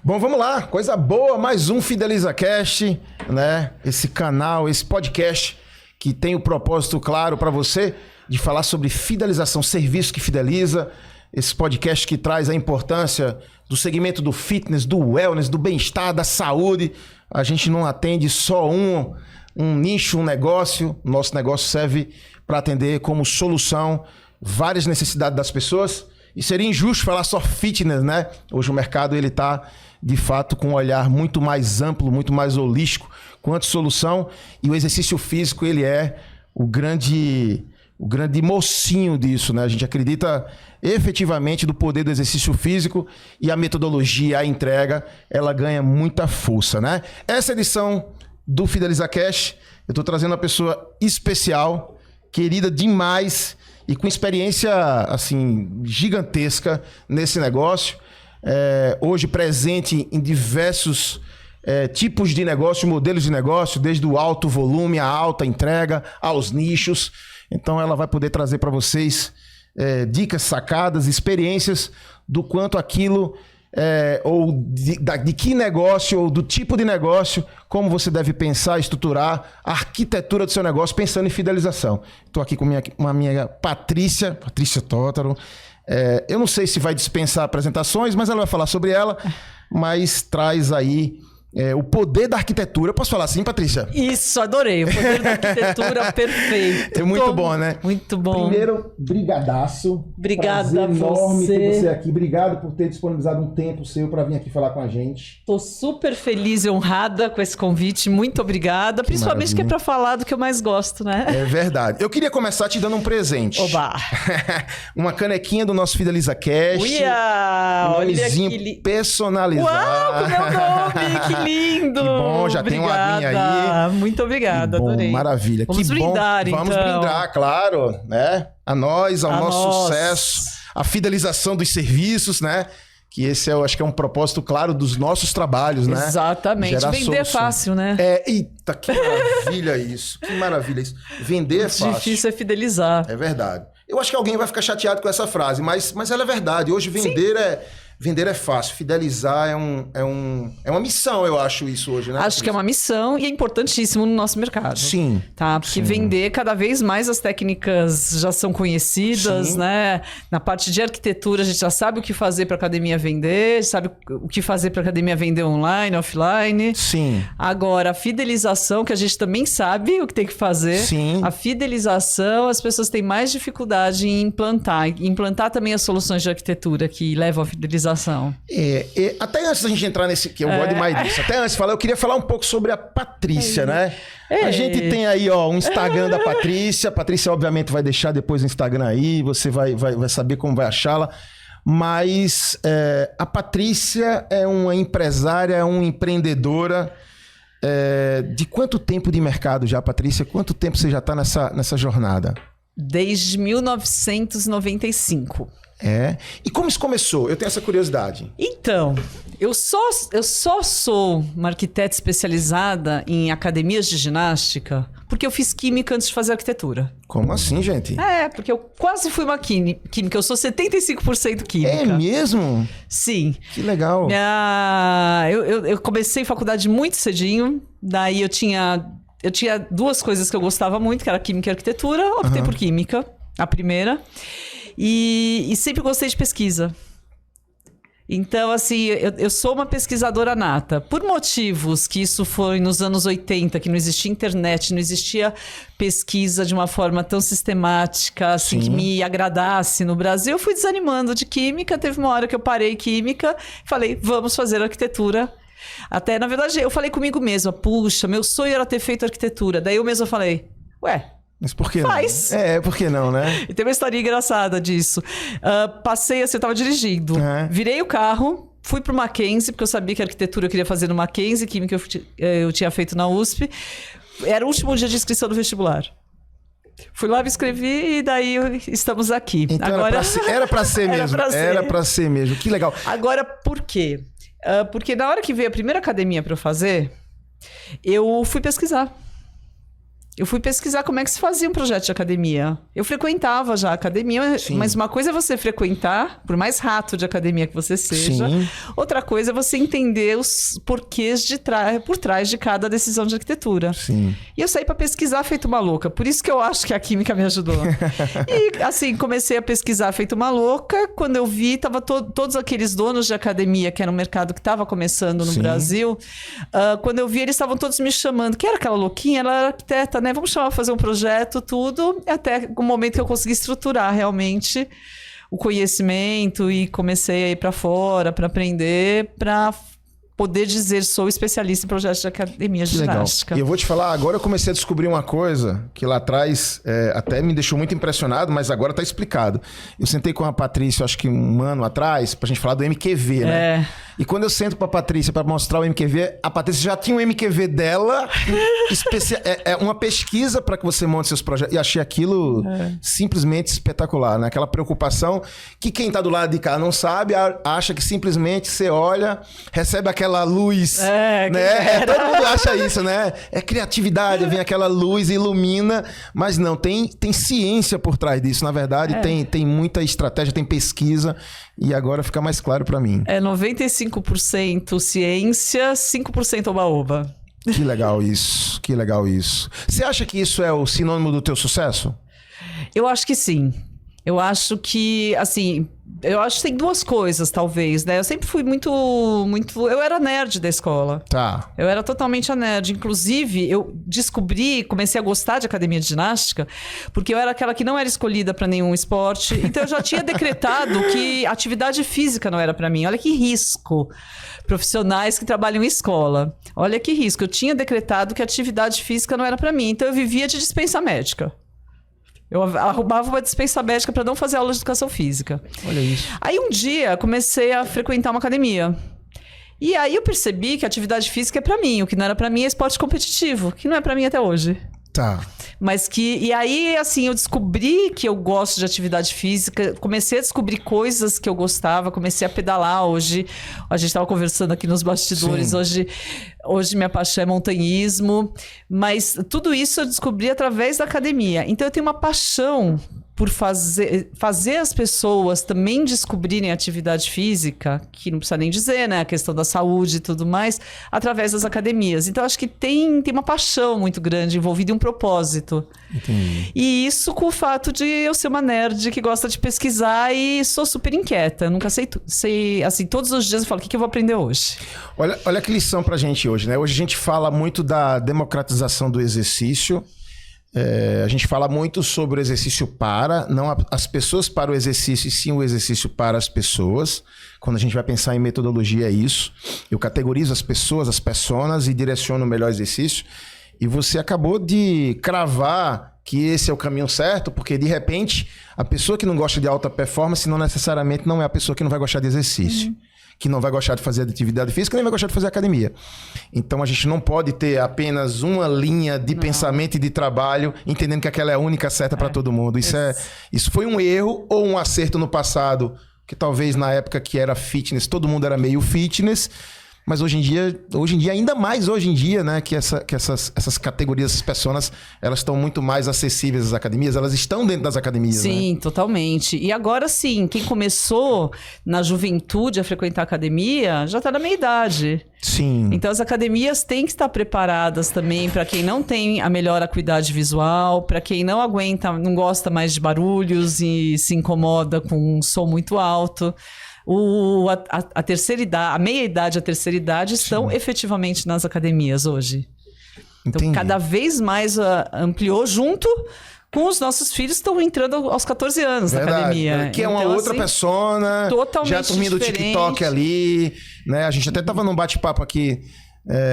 Bom, vamos lá. Coisa boa, mais um FidelizaCast, né? Esse canal, esse podcast que tem o propósito claro para você de falar sobre fidelização, serviço que fideliza. Esse podcast que traz a importância do segmento do fitness, do wellness, do bem-estar, da saúde. A gente não atende só um nicho, um negócio. Nosso negócio serve para atender como solução várias necessidades das pessoas. E seria injusto falar só fitness, né? Hoje o mercado ele está, de fato, com um olhar muito mais amplo, muito mais holístico quanto solução. E o exercício físico ele é o grande mocinho disso, né? A gente acredita efetivamente do poder do exercício físico e a metodologia, a entrega, ela ganha muita força, né? Essa edição do FidelizaCast, eu estou trazendo uma pessoa especial, querida demais e com experiência assim gigantesca nesse negócio. Hoje presente em diversos tipos de negócio, modelos de negócio, desde o alto volume, a alta entrega, aos nichos. Então ela vai poder trazer para vocês dicas, sacadas, experiências do quanto aquilo, ou de que negócio, ou do tipo de negócio, como você deve pensar, estruturar a arquitetura do seu negócio, pensando em fidelização. Estou aqui com a minha Patrícia Tótaro. Eu não sei se vai dispensar apresentações, mas ela vai falar sobre ela, mas traz aí o poder da arquitetura. Posso falar assim, Patrícia? Isso, adorei. O poder da arquitetura, perfeito. É muito bom, né? Muito bom. Primeiro, brigadaço. Obrigada a enorme você. ter você aqui. Obrigado por ter disponibilizado um tempo seu para vir aqui falar com a gente. Estou super feliz e honrada com esse convite. Muito obrigada. Principalmente que é para falar do que eu mais gosto, né? É verdade. Eu queria começar te dando um presente. Oba! Uma canequinha do nosso FidelizaCast. Uia! Um Olha nomezinho que personalizado. Uau, com meu nome! Que lindo! Que bom, já tem uma aguinha aí. Muito obrigada, bom, adorei. Maravilha. Vamos que brindar, bom. Vamos então. brindar, claro, né? A nós, ao nosso sucesso, a fidelização dos serviços, né? Que esse acho que é um propósito claro dos nossos trabalhos, né? Exatamente. Gerar Vender solução. Fácil, né? Eita, que maravilha isso. Que maravilha isso. Vender é fácil. Difícil é fidelizar. É verdade. Eu acho que alguém vai ficar chateado com essa frase, mas ela é verdade. Hoje vender é fácil, fidelizar é uma missão, eu acho isso hoje, né? Acho que é uma missão e é importantíssimo no nosso mercado. Sim. Tá? Porque sim. vender, cada vez mais as técnicas já são conhecidas, Sim. né? Na parte de arquitetura, a gente já sabe o que fazer para a academia vender, sabe o que fazer para a academia vender online, offline. Sim. Agora, a fidelização, que a gente também sabe o que tem que fazer. Sim. A fidelização, as pessoas têm mais dificuldade em implantar. Implantar também as soluções de arquitetura que levam à fidelização. Até antes da gente entrar nesse, que eu gosto demais disso, até antes de falar, eu queria falar um pouco sobre a Patrícia, né? A gente tem aí, ó, um Instagram da Patrícia. A Patrícia, obviamente, vai deixar depois o Instagram aí, você vai saber como vai achá-la. Mas a Patrícia é uma empresária, é uma empreendedora. De quanto tempo de mercado já, Patrícia? Quanto tempo você já está nessa jornada? Desde 1995. E como isso começou? Eu tenho essa curiosidade. Então, eu só sou uma arquiteta especializada em academias de ginástica porque eu fiz química antes de fazer arquitetura. Como assim, gente? Porque eu quase fui uma química. Eu sou 75% química. É mesmo? Sim. Que legal. Eu comecei faculdade muito cedinho. Daí eu tinha duas coisas que eu gostava muito, que era química e arquitetura. Optei por química, a primeira. E sempre gostei de pesquisa. Então, assim, eu sou uma pesquisadora nata. Por motivos que isso foi nos anos 80, que não existia internet, não existia pesquisa de uma forma tão sistemática, assim, que me agradasse no Brasil, eu fui desanimando de química. Teve uma hora que eu parei química e falei, vamos fazer arquitetura. Até, na verdade, eu falei comigo mesma, puxa, meu sonho era ter feito arquitetura. Daí eu mesma falei, mas por que faz. não? Por que não, né? E tem uma história engraçada disso. Passei assim, eu tava dirigindo. Virei o carro, fui pro Mackenzie, porque eu sabia que arquitetura eu queria fazer no Mackenzie, química eu tinha feito na USP. Era o último dia de inscrição do vestibular. Fui lá, me inscrevi e daí estamos aqui. Então agora... era pra ser mesmo. Era pra ser mesmo. Que legal. Agora, por quê? Porque na hora que veio a primeira academia para eu fazer, eu fui pesquisar. eu fui pesquisar como é que se fazia um projeto de academia. Eu frequentava já a academia, Sim. mas uma coisa é você frequentar, por mais rato de academia que você seja. Sim. Outra coisa é você entender os porquês por trás de cada decisão de arquitetura. Sim. E eu saí para pesquisar feito uma louca. Por isso que eu acho que a química me ajudou. E assim, comecei a pesquisar feito uma louca. Quando eu vi, tava todos aqueles donos de academia, que era um mercado que estava começando no Sim. Brasil. Quando eu vi, eles estavam todos me chamando. Que era aquela louquinha? Ela era arquiteta, né? Vamos chamar para fazer um projeto, tudo. Até o momento que eu consegui estruturar realmente o conhecimento e comecei a ir para fora para aprender, para poder dizer sou especialista em projetos de academia de ginástica. E eu vou te falar, agora eu comecei a descobrir uma coisa que lá atrás até me deixou muito impressionado, mas agora tá explicado. Eu sentei com a Patrícia, acho que um ano atrás, pra gente falar do MQV, né? E quando eu sento pra Patrícia pra mostrar o MQV, a Patrícia já tinha um MQV dela, uma pesquisa pra que você monte seus projetos. E achei aquilo simplesmente espetacular, né? Aquela preocupação que quem tá do lado de cá não sabe, acha que simplesmente você olha, recebe aquela luz, né? Todo mundo acha isso, né? É criatividade, vem aquela luz, ilumina, mas não, tem ciência por trás disso, na verdade, tem muita estratégia, tem pesquisa, e agora fica mais claro pra mim. 95% ciência, 5% oba-oba. Que legal isso, que legal isso. Você acha que isso é o sinônimo do teu sucesso? Eu acho que sim. Eu acho que, assim, tem duas coisas, talvez, né? Eu sempre fui muito... Eu era nerd da escola. Tá. Eu era totalmente a nerd. Inclusive, eu comecei a gostar de academia de ginástica, porque eu era aquela que não era escolhida para nenhum esporte. Então, eu já tinha decretado que atividade física não era para mim. Olha que risco. Profissionais que trabalham em escola. Olha que risco. Eu tinha decretado que atividade física não era para mim. Então, eu vivia de dispensa médica. Eu arrumava uma dispensa médica para não fazer aula de educação física. Olha isso. Aí um dia comecei a frequentar uma academia. E aí eu percebi que a atividade física é para mim. O que não era para mim é esporte competitivo, que não é para mim até hoje. Tá. Mas e aí, assim, eu descobri que eu gosto de atividade física, comecei a descobrir coisas que eu gostava, comecei a pedalar hoje. A gente estava conversando aqui nos bastidores, hoje minha paixão é montanhismo, mas tudo isso eu descobri através da academia. Então eu tenho uma paixão por fazer as pessoas também descobrirem atividade física, que não precisa nem dizer, né? A questão da saúde e tudo mais, através das academias. Então, acho que tem uma paixão muito grande envolvida em um propósito. Entendi. E isso com o fato de eu ser uma nerd que gosta de pesquisar e sou super inquieta. Nunca sei, assim, todos os dias eu falo, o que eu vou aprender hoje? Olha que lição pra gente hoje, né? Hoje a gente fala muito da democratização do exercício. A gente fala muito sobre o exercício não as pessoas para o exercício, e sim o exercício para as pessoas. Quando a gente vai pensar em metodologia, é isso. Eu categorizo as pessoas, as personas, e direciono o melhor exercício. E você acabou de cravar que esse é o caminho certo, porque de repente a pessoa que não gosta de alta performance não necessariamente não é a pessoa que não vai gostar de exercício. Que não vai gostar de fazer atividade física, nem vai gostar de fazer academia. Então, a gente não pode ter apenas uma linha de pensamento e de trabalho, entendendo que aquela é a única certa para todo mundo. Isso foi um erro ou um acerto no passado, que talvez na época que era fitness, todo mundo era meio fitness, mas hoje em dia, ainda mais hoje em dia, né, que essas categorias, essas pessoas, elas estão muito mais acessíveis às academias, elas estão dentro das academias, Sim, né? Totalmente. E agora sim, quem começou na juventude a frequentar a academia, já está na meia idade. Sim. Então as academias têm que estar preparadas também para quem não tem a melhor acuidade visual, para quem não não gosta mais de barulhos e se incomoda com um som muito alto. A terceira idade, a meia idade e a terceira idade estão efetivamente nas academias hoje. Então, Entendi. cada vez mais ampliou junto com os nossos filhos que estão entrando aos 14 anos na academia. Que é uma então, outra assim, persona, totalmente já a turminha do diferente. TikTok ali, né? A gente até tava num bate-papo aqui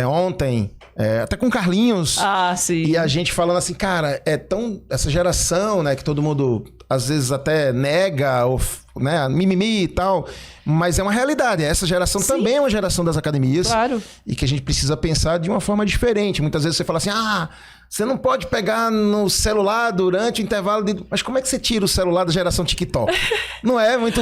ontem, até com o Carlinhos. Ah, sim. E a gente falando assim, cara, essa geração, né, que todo mundo às vezes até nega ou né, mimimi e tal, mas é uma realidade. Essa geração também é uma geração das academias. Claro. E que a gente precisa pensar de uma forma diferente. Muitas vezes você fala assim, você não pode pegar no celular durante o intervalo de... Mas como é que você tira o celular da geração TikTok? Não é muito...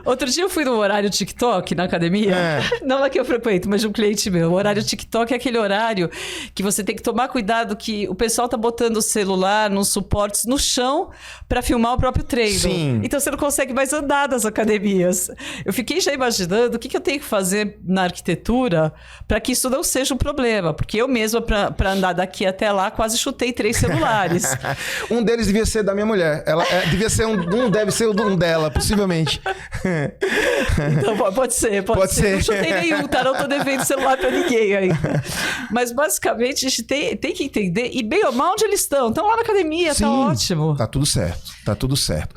Outro dia eu fui no horário TikTok na academia. Não lá que eu frequento, mas de um cliente meu. O horário TikTok é aquele horário que você tem que tomar cuidado que o pessoal tá botando o celular nos suportes no chão para filmar o próprio treino. Sim. Então você não consegue mais andar das academias. Eu fiquei já imaginando o que eu tenho que fazer na arquitetura para que isso não seja um problema. Porque eu mesma, para andar daqui até lá, quase chutei 3 celulares. Um deles devia ser da minha mulher. Ela devia ser deve ser um dela, possivelmente. Então, pode ser. Não chutei nenhum, tá? Não tô devendo celular pra ninguém ainda. Mas, basicamente, a gente tem que entender, e bem ou mal, onde eles estão. Estão lá na academia, Sim, tá ótimo. Tá tudo certo.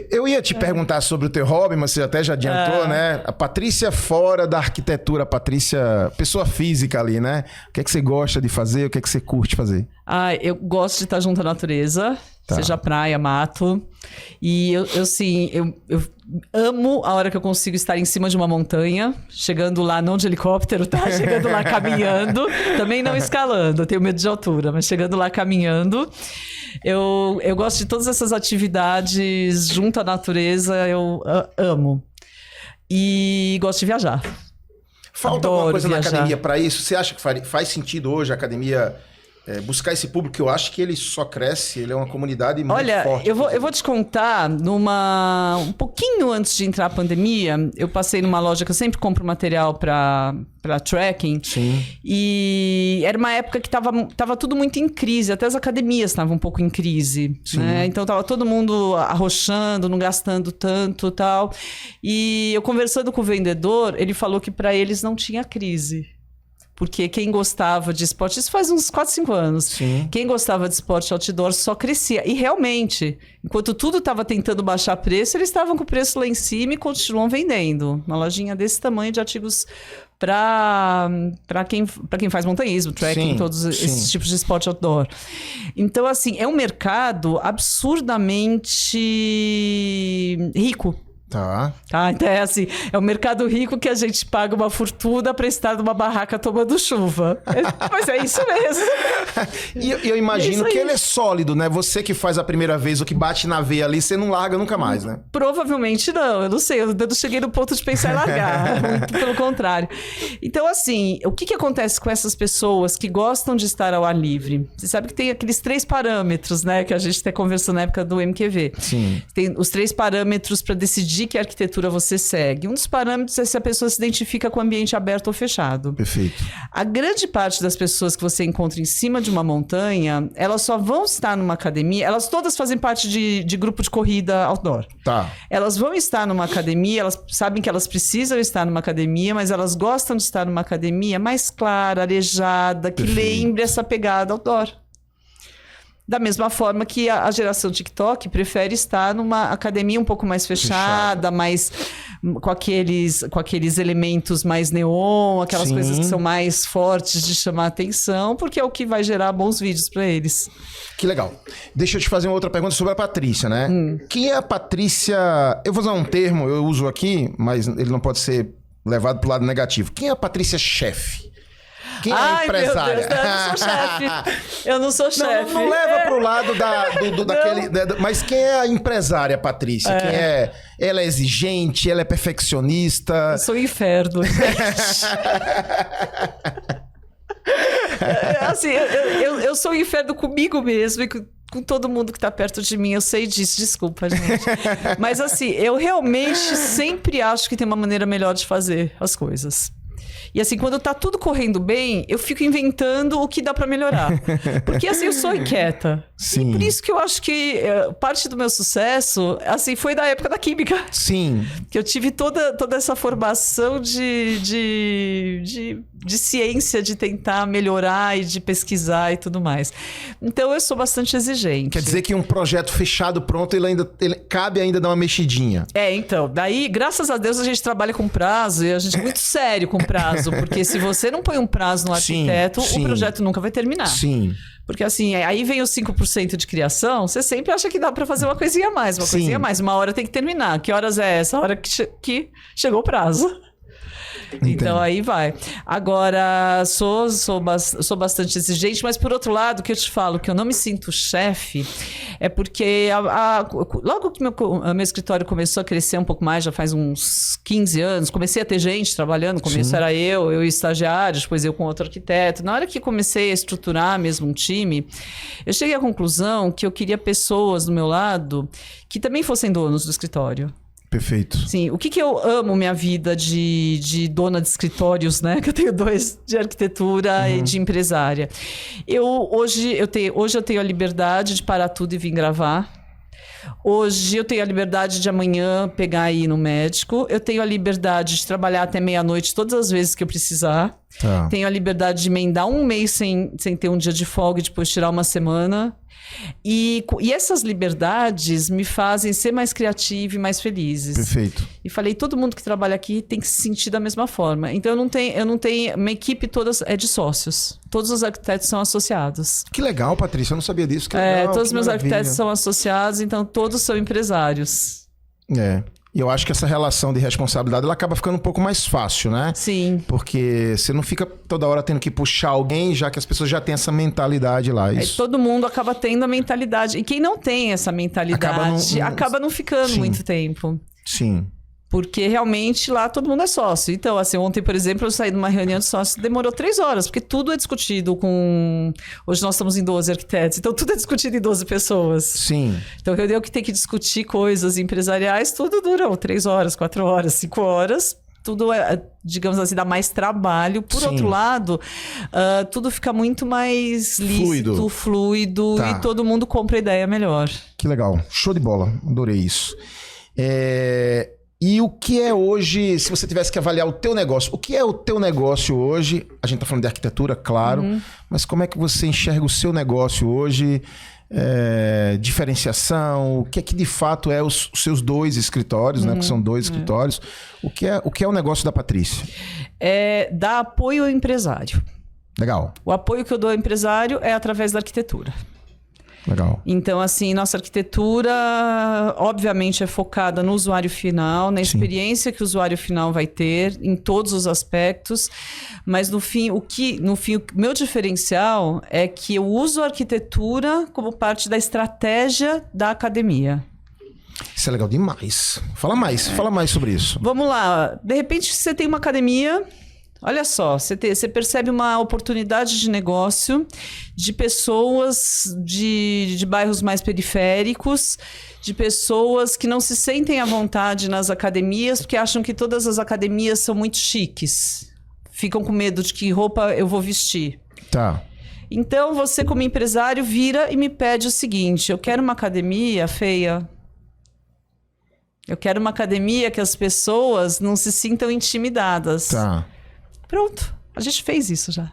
Eu ia te perguntar sobre o teu hobby, mas você até já adiantou, né? A Patrícia fora da arquitetura, a Patrícia, pessoa física ali, né? O que é que você gosta de fazer? O que é que você curte fazer? Eu gosto de estar junto à natureza, seja praia, mato. E eu amo a hora que eu consigo estar em cima de uma montanha, chegando lá, não de helicóptero, tá? Chegando lá caminhando, também não escalando, eu tenho medo de altura, mas chegando lá caminhando. Eu gosto de todas essas atividades junto à natureza, eu amo. E gosto de viajar. Falta alguma coisa na academia para isso? Você acha que faz sentido hoje a academia buscar esse público? Que eu acho que ele só cresce, ele é uma comunidade muito forte. Olha, eu vou te contar, um pouquinho antes de entrar a pandemia, eu passei numa loja que eu sempre compro material para trekking. Sim. E era uma época que tava tudo muito em crise, até as academias estavam um pouco em crise. Né? Então tava todo mundo arrochando, não gastando tanto e tal. E eu conversando com o vendedor, ele falou que para eles não tinha crise. Porque quem gostava de esporte, isso faz uns 4, 5 anos. Sim. Quem gostava de esporte outdoor só crescia. E realmente, enquanto tudo estava tentando baixar preço, eles estavam com o preço lá em cima e continuam vendendo. Uma lojinha desse tamanho de artigos para quem faz montanhismo, trekking, todos esses tipos de esporte outdoor. Então, assim, é um mercado absurdamente rico. Tá. Então é assim, é um mercado rico que a gente paga uma fortuna para estar numa barraca tomando chuva. Mas é isso mesmo. E eu imagino que ele é sólido, né? Você que faz a primeira vez, o que bate na veia ali, você não larga nunca mais, né? Provavelmente não, eu não sei, eu não cheguei no ponto de pensar em largar, muito pelo contrário. Então assim, o que acontece com essas pessoas que gostam de estar ao ar livre? Você sabe que tem aqueles 3 parâmetros, né? Que a gente até conversou na época do MQV. Sim. Tem os 3 parâmetros para decidir que arquitetura você segue. Um dos parâmetros é se a pessoa se identifica com o ambiente aberto ou fechado. Perfeito. A grande parte das pessoas que você encontra em cima de uma montanha, elas só vão estar numa academia, elas todas fazem parte de grupo de corrida outdoor. Tá. Elas vão estar numa academia, elas sabem que elas precisam estar numa academia, mas elas gostam de estar numa academia mais clara, arejada, que lembre essa pegada outdoor. Da mesma forma que a geração TikTok prefere estar numa academia um pouco mais fechada, mais com aqueles elementos mais neon, aquelas coisas que são mais fortes de chamar a atenção, porque é o que vai gerar bons vídeos para eles. Que legal. Deixa eu te fazer uma outra pergunta sobre a Patrícia, né? Quem é a Patrícia... Eu vou usar um termo, eu uso aqui, mas ele não pode ser levado pro lado negativo. Quem é a Patrícia chefe? Quem é a empresária? Meu Deus, eu não sou chefe. Eu não sou chefe. Não leva pro lado daquele... Mas quem é a empresária, Patrícia? Quem é... Ela é exigente? Ela é perfeccionista? Eu sou inferno. Assim, eu sou inferno comigo mesmo e com todo mundo que tá perto de mim. Eu sei disso, desculpa, gente. Mas assim, eu realmente sempre acho que tem uma maneira melhor de fazer as coisas. E assim, quando tá tudo correndo bem, eu fico inventando o que dá pra melhorar. Porque assim, eu sou inquieta. Sim. E por isso que eu acho que parte do meu sucesso, assim, foi da época da química. Sim. Que eu tive toda essa formação de ciência, de tentar melhorar e de pesquisar e tudo mais. Então, eu sou bastante exigente. Quer dizer que um projeto fechado, pronto, ele cabe ainda dar uma mexidinha. Então, daí, graças a Deus, a gente trabalha com prazo e a gente é muito sério com prazo, porque se você não põe um prazo no arquiteto, o projeto nunca vai terminar. Sim. Porque assim, aí vem os 5% de criação, você sempre acha que dá para fazer uma coisinha a mais, uma Sim. coisinha a mais. Uma hora tem que terminar. Que horas é essa? A hora que chegou o prazo. Entendo. Então aí vai. Agora, sou bastante exigente, mas por outro lado, o que eu te falo, que eu não me sinto chefe, é porque logo que meu escritório começou a crescer um pouco mais, já faz uns 15 anos, comecei a ter gente trabalhando, no começo era eu e estagiários, depois eu com outro arquiteto. Na hora que comecei a estruturar mesmo um time, eu cheguei à conclusão que eu queria pessoas do meu lado que também fossem donos do escritório. Perfeito. Sim, o que eu amo minha vida de dona de escritórios, né? Que eu tenho 2 de arquitetura e de empresária. Hoje eu tenho a liberdade de parar tudo e vir gravar. Hoje eu tenho a liberdade de amanhã pegar e ir no médico. Eu tenho a liberdade de trabalhar até meia-noite todas as vezes que eu precisar. Tá. Tenho a liberdade de emendar um mês sem ter um dia de folga e depois tirar uma semana. E essas liberdades me fazem ser mais criativa e mais felizes. Perfeito. E falei, todo mundo que trabalha aqui tem que se sentir da mesma forma. Então eu não tenho, minha equipe toda é de sócios. Todos os arquitetos são associados. Que legal, Patrícia, eu não sabia disso. Que legal, Todos os que meus maravilha. arquitetos são associados, então todos são empresários. E eu acho que essa relação de responsabilidade, ela acaba ficando um pouco mais fácil, né? Sim. Porque você não fica toda hora tendo que puxar alguém, já que as pessoas já têm essa mentalidade lá. Aí Isso. todo mundo acaba tendo a mentalidade. E quem não tem essa mentalidade acaba não ficando Sim. muito tempo. Sim. Porque realmente lá todo mundo é sócio. Então, assim, ontem, por exemplo, eu saí de uma reunião de sócios, demorou 3 horas, porque tudo é discutido com... Hoje nós estamos em 12 arquitetos, então tudo é discutido em 12 pessoas. Sim. Então, reunião que tem que discutir coisas empresariais, tudo dura 3 horas, 4 horas, 5 horas. Tudo, digamos assim, dá mais trabalho. Por Sim. outro lado, tudo fica muito mais fluido Tá. e todo mundo compra a ideia melhor. Que legal. Show de bola. Adorei isso. E o que é hoje, se você tivesse que avaliar o teu negócio, o que é o teu negócio hoje? A gente tá falando de arquitetura, claro, mas como é que você enxerga o seu negócio hoje? Diferenciação, o que é que de fato é os seus 2 escritórios, né? Porque são 2 escritórios. O que é o negócio da Patrícia? Dar apoio ao empresário. Legal. O apoio que eu dou ao empresário é através da arquitetura. Legal. Então, assim, nossa arquitetura, obviamente, é focada no usuário final, na experiência que o usuário final vai ter, em todos os aspectos. Mas, no fim, o meu diferencial é que eu uso a arquitetura como parte da estratégia da academia. Isso é legal demais. Fala mais sobre isso. Vamos lá. De repente, você tem uma academia... Olha só, você percebe uma oportunidade de negócio de pessoas de bairros mais periféricos, de pessoas que não se sentem à vontade nas academias porque acham que todas as academias são muito chiques. Ficam com medo de que roupa eu vou vestir. Tá. Então, você como empresário vira e me pede o seguinte, eu quero uma academia feia. Eu quero uma academia que as pessoas não se sintam intimidadas. Tá. Pronto, a gente fez isso já.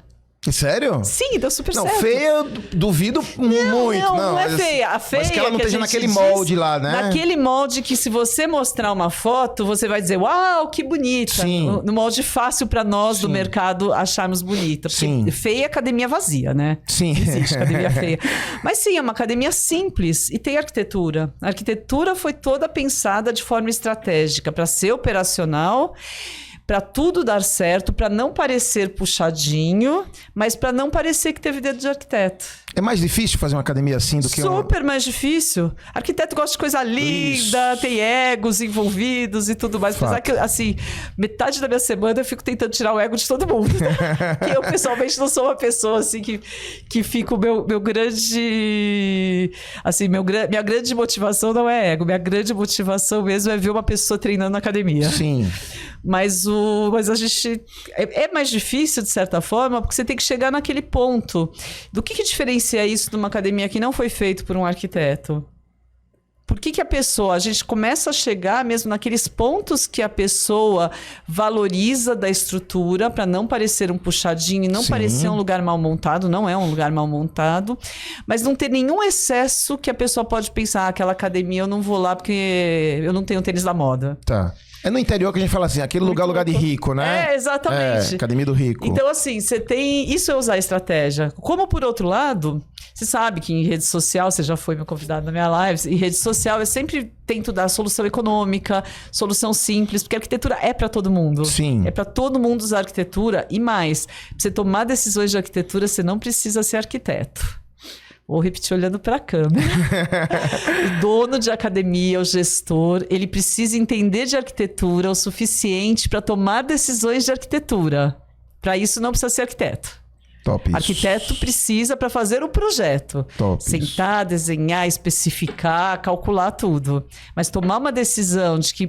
Sério? Sim, deu super certo. Não, feia eu duvido muito. Não é mas, feia. A feia mas que ela não que a esteja gente naquele diz, molde lá, né? Naquele molde que se você mostrar uma foto, você vai dizer, uau, que bonita. Sim. No molde fácil para nós do Sim. mercado acharmos bonita. Porque Sim. feia é academia vazia, né? Sim. Não existe academia feia. Mas sim, é uma academia simples e tem arquitetura. A arquitetura foi toda pensada de forma estratégica para ser operacional, para tudo dar certo, para não parecer puxadinho, mas para não parecer que teve dedo de arquiteto. É mais difícil fazer uma academia assim do que Super mais difícil. Arquiteto gosta de coisa linda, tem egos envolvidos e tudo mais. Apesar que, assim, metade da minha semana eu fico tentando tirar o ego de todo mundo. Que eu, pessoalmente, não sou uma pessoa, assim, que fica o meu grande... Assim, minha grande motivação não é ego. Minha grande motivação mesmo é ver uma pessoa treinando na academia. Sim. Mas a gente... É mais difícil, de certa forma, porque você tem que chegar naquele ponto. Do que diferencia isso de uma academia que não foi feito por um arquiteto? Por que a gente começa a chegar mesmo naqueles pontos que a pessoa valoriza da estrutura para não parecer um puxadinho e não parecer um lugar mal montado, não é um lugar mal montado, mas não ter nenhum excesso que a pessoa pode pensar, aquela academia eu não vou lá porque eu não tenho tênis da moda. Tá. É no interior que a gente fala assim, aquele lugar de rico, né? Exatamente. Academia do rico. Então, assim, você tem... Isso é usar estratégia. Como, por outro lado, você sabe que em rede social, você já foi meu convidado na minha live, em rede social eu sempre tento dar solução econômica, solução simples, porque a arquitetura é para todo mundo. Sim. É para todo mundo usar arquitetura. E mais, pra você tomar decisões de arquitetura, você não precisa ser arquiteto. Vou repetir olhando para a câmera. O dono de academia, o gestor, ele precisa entender de arquitetura o suficiente para tomar decisões de arquitetura. Para isso, não precisa ser arquiteto. Top isso. Arquiteto precisa para fazer o projeto. Top sentar, desenhar, especificar, calcular tudo. Mas tomar uma decisão de que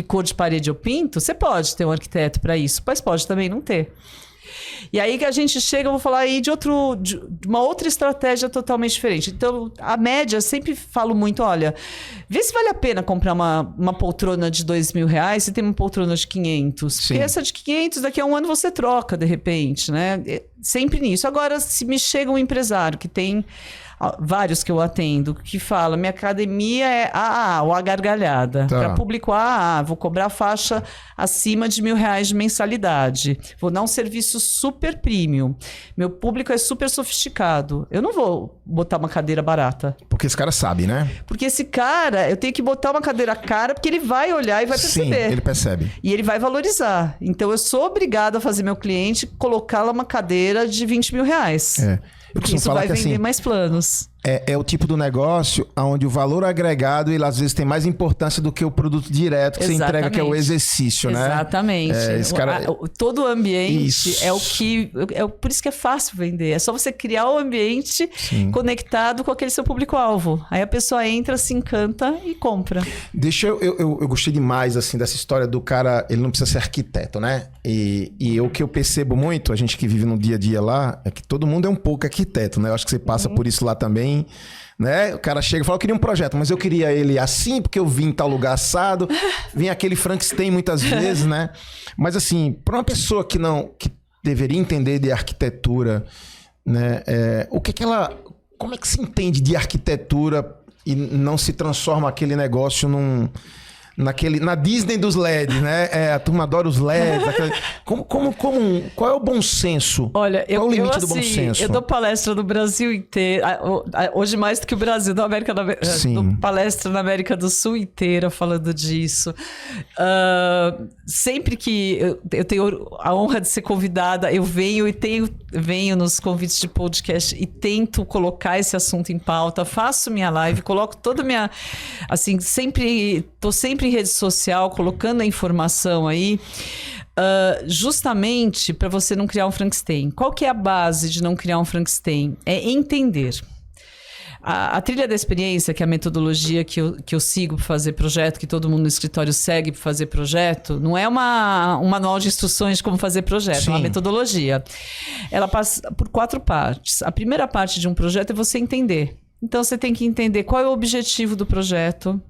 cor de parede eu pinto, você pode ter um arquiteto para isso, mas pode também não ter. E aí que a gente chega, eu vou falar aí de uma outra estratégia totalmente diferente. Então, a média, sempre falo muito, olha, vê se vale a pena comprar uma poltrona de R$2.000 se tem uma poltrona de 500. Sim. Porque essa de 500, daqui a um ano você troca, de repente, né? Sempre nisso. Agora, se me chega um empresário que tem... vários que eu atendo, que falam, minha academia é AA, ou a gargalhada. Tá. Para público AA, vou cobrar faixa acima de R$1.000 de mensalidade. Vou dar um serviço super premium. Meu público é super sofisticado. Eu não vou botar uma cadeira barata. Porque esse cara sabe, né? Porque esse cara, eu tenho que botar uma cadeira cara, porque ele vai olhar e vai perceber. Sim, ele percebe. E ele vai valorizar. Então, eu sou obrigada a fazer meu cliente colocar lá uma cadeira de R$20.000. Porque isso vai vender assim, mais planos. É o tipo do negócio onde o valor agregado, ele às vezes tem mais importância do que o produto direto que você entrega, que é o exercício, né? Exatamente. Esse cara... todo o ambiente isso. é o que... Por isso que é fácil vender. É só você criar o ambiente conectado com aquele seu público-alvo. Aí a pessoa entra, se encanta e compra. Eu gostei demais, assim, dessa história do cara... Ele não precisa ser arquiteto, né? E o que eu percebo muito, a gente que vive no dia a dia lá, é que todo mundo é um pouco arquiteto, né? Eu acho que você passa por isso lá também. Né? O cara chega e fala, eu queria um projeto, mas eu queria ele assim, porque eu vim em tal lugar assado. Vem aquele Frankenstein muitas vezes, né? Mas assim, para uma pessoa que deveria entender de arquitetura, né? Como é que se entende de arquitetura e não se transforma aquele negócio na Disney dos LEDs, né? A turma adora os LEDs. Qual é o bom senso? Olha, qual é o limite do bom senso? Eu dou palestra no Brasil inteiro, hoje mais do que o Brasil, dou palestra na América do Sul inteira falando disso. Sempre que eu tenho a honra de ser convidada, eu venho nos convites de podcast e tento colocar esse assunto em pauta, faço minha live, coloco toda a minha... Assim, tô sempre em rede social, colocando a informação aí, justamente para você não criar um Frankenstein. Qual que é a base de não criar um Frankenstein? É entender. A trilha da experiência, que é a metodologia que eu sigo para fazer projeto, que todo mundo no escritório segue para fazer projeto, não é um manual de instruções de como fazer projeto, é uma metodologia. Ela passa por 4 partes. A primeira parte de um projeto é você entender. Então, você tem que entender qual é o objetivo do projeto,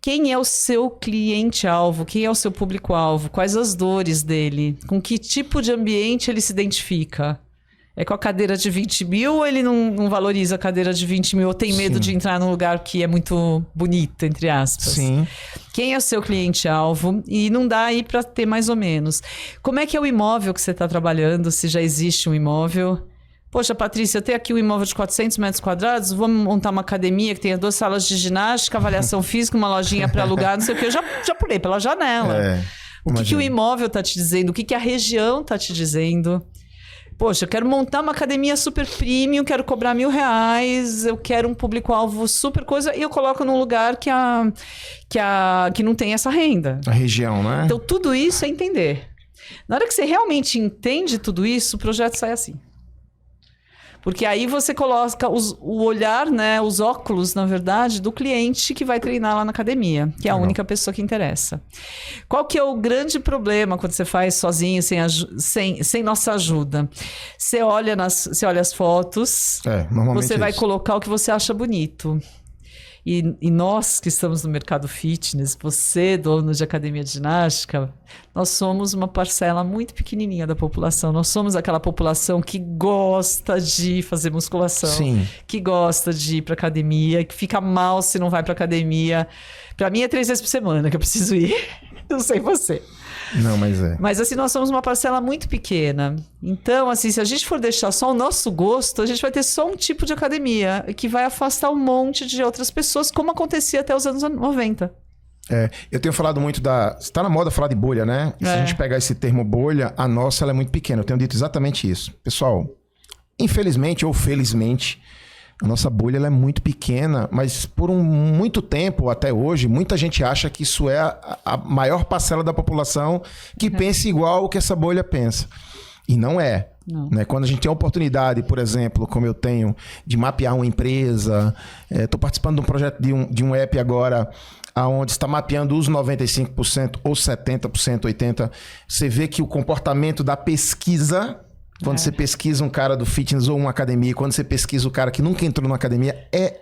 quem é o seu cliente-alvo, quem é o seu público-alvo, quais as dores dele, com que tipo de ambiente ele se identifica. É com a cadeira de 20 mil ou ele não valoriza a cadeira de 20 mil ou tem medo de entrar num lugar que é muito bonito, entre aspas? Sim. Quem é o seu cliente-alvo? E não dá aí para ter mais ou menos. Como é que é o imóvel que você está trabalhando, se já existe um imóvel? Poxa, Patrícia, eu tenho aqui um imóvel de 400 metros quadrados, vou montar uma academia que tenha 2 salas de ginástica, avaliação física, uma lojinha para alugar, não sei o quê. Eu já pulei pela janela. O que o imóvel está te dizendo? O que a região está te dizendo? Poxa, eu quero montar uma academia super premium, quero cobrar R$1.000, eu quero um público-alvo super coisa, e eu coloco num lugar que não tem essa renda. A região, né? Então, tudo isso é entender. Na hora que você realmente entende tudo isso, o projeto sai assim. Porque aí você coloca o olhar, né, os óculos, na verdade, do cliente que vai treinar lá na academia, que é a única pessoa que interessa. Qual que é o grande problema quando você faz sozinho, sem nossa ajuda? Você olha as fotos, normalmente você vai colocar o que você acha bonito. E nós que estamos no mercado fitness, você, dono de academia de ginástica, nós somos uma parcela muito pequenininha da população. Nós somos aquela população que gosta de fazer musculação, Sim. que gosta de ir para academia, que fica mal se não vai para academia. Para mim é 3 vezes por semana que eu preciso ir. Não sei você. Não, mas é. Mas assim, nós somos uma parcela muito pequena. Então, assim, se a gente for deixar só o nosso gosto, a gente vai ter só um tipo de academia que vai afastar um monte de outras pessoas, como acontecia até os anos 90. Eu tenho falado muito está na moda falar de bolha, né? Se a gente pegar esse termo bolha, a nossa ela é muito pequena. Eu tenho dito exatamente isso. Pessoal, infelizmente ou felizmente, a nossa bolha ela é muito pequena, mas por muito tempo, até hoje, muita gente acha que isso é a maior parcela da população que pensa igual o que essa bolha pensa. E não é. Não. Né? Quando a gente tem a oportunidade, por exemplo, como eu tenho, de mapear uma empresa, estou participando de um projeto de um app agora, onde está mapeando os 95% ou 70%, 80%, você vê que o comportamento da pesquisa, quando você pesquisa um cara do fitness ou uma academia, quando você pesquisa o cara que nunca entrou numa academia, é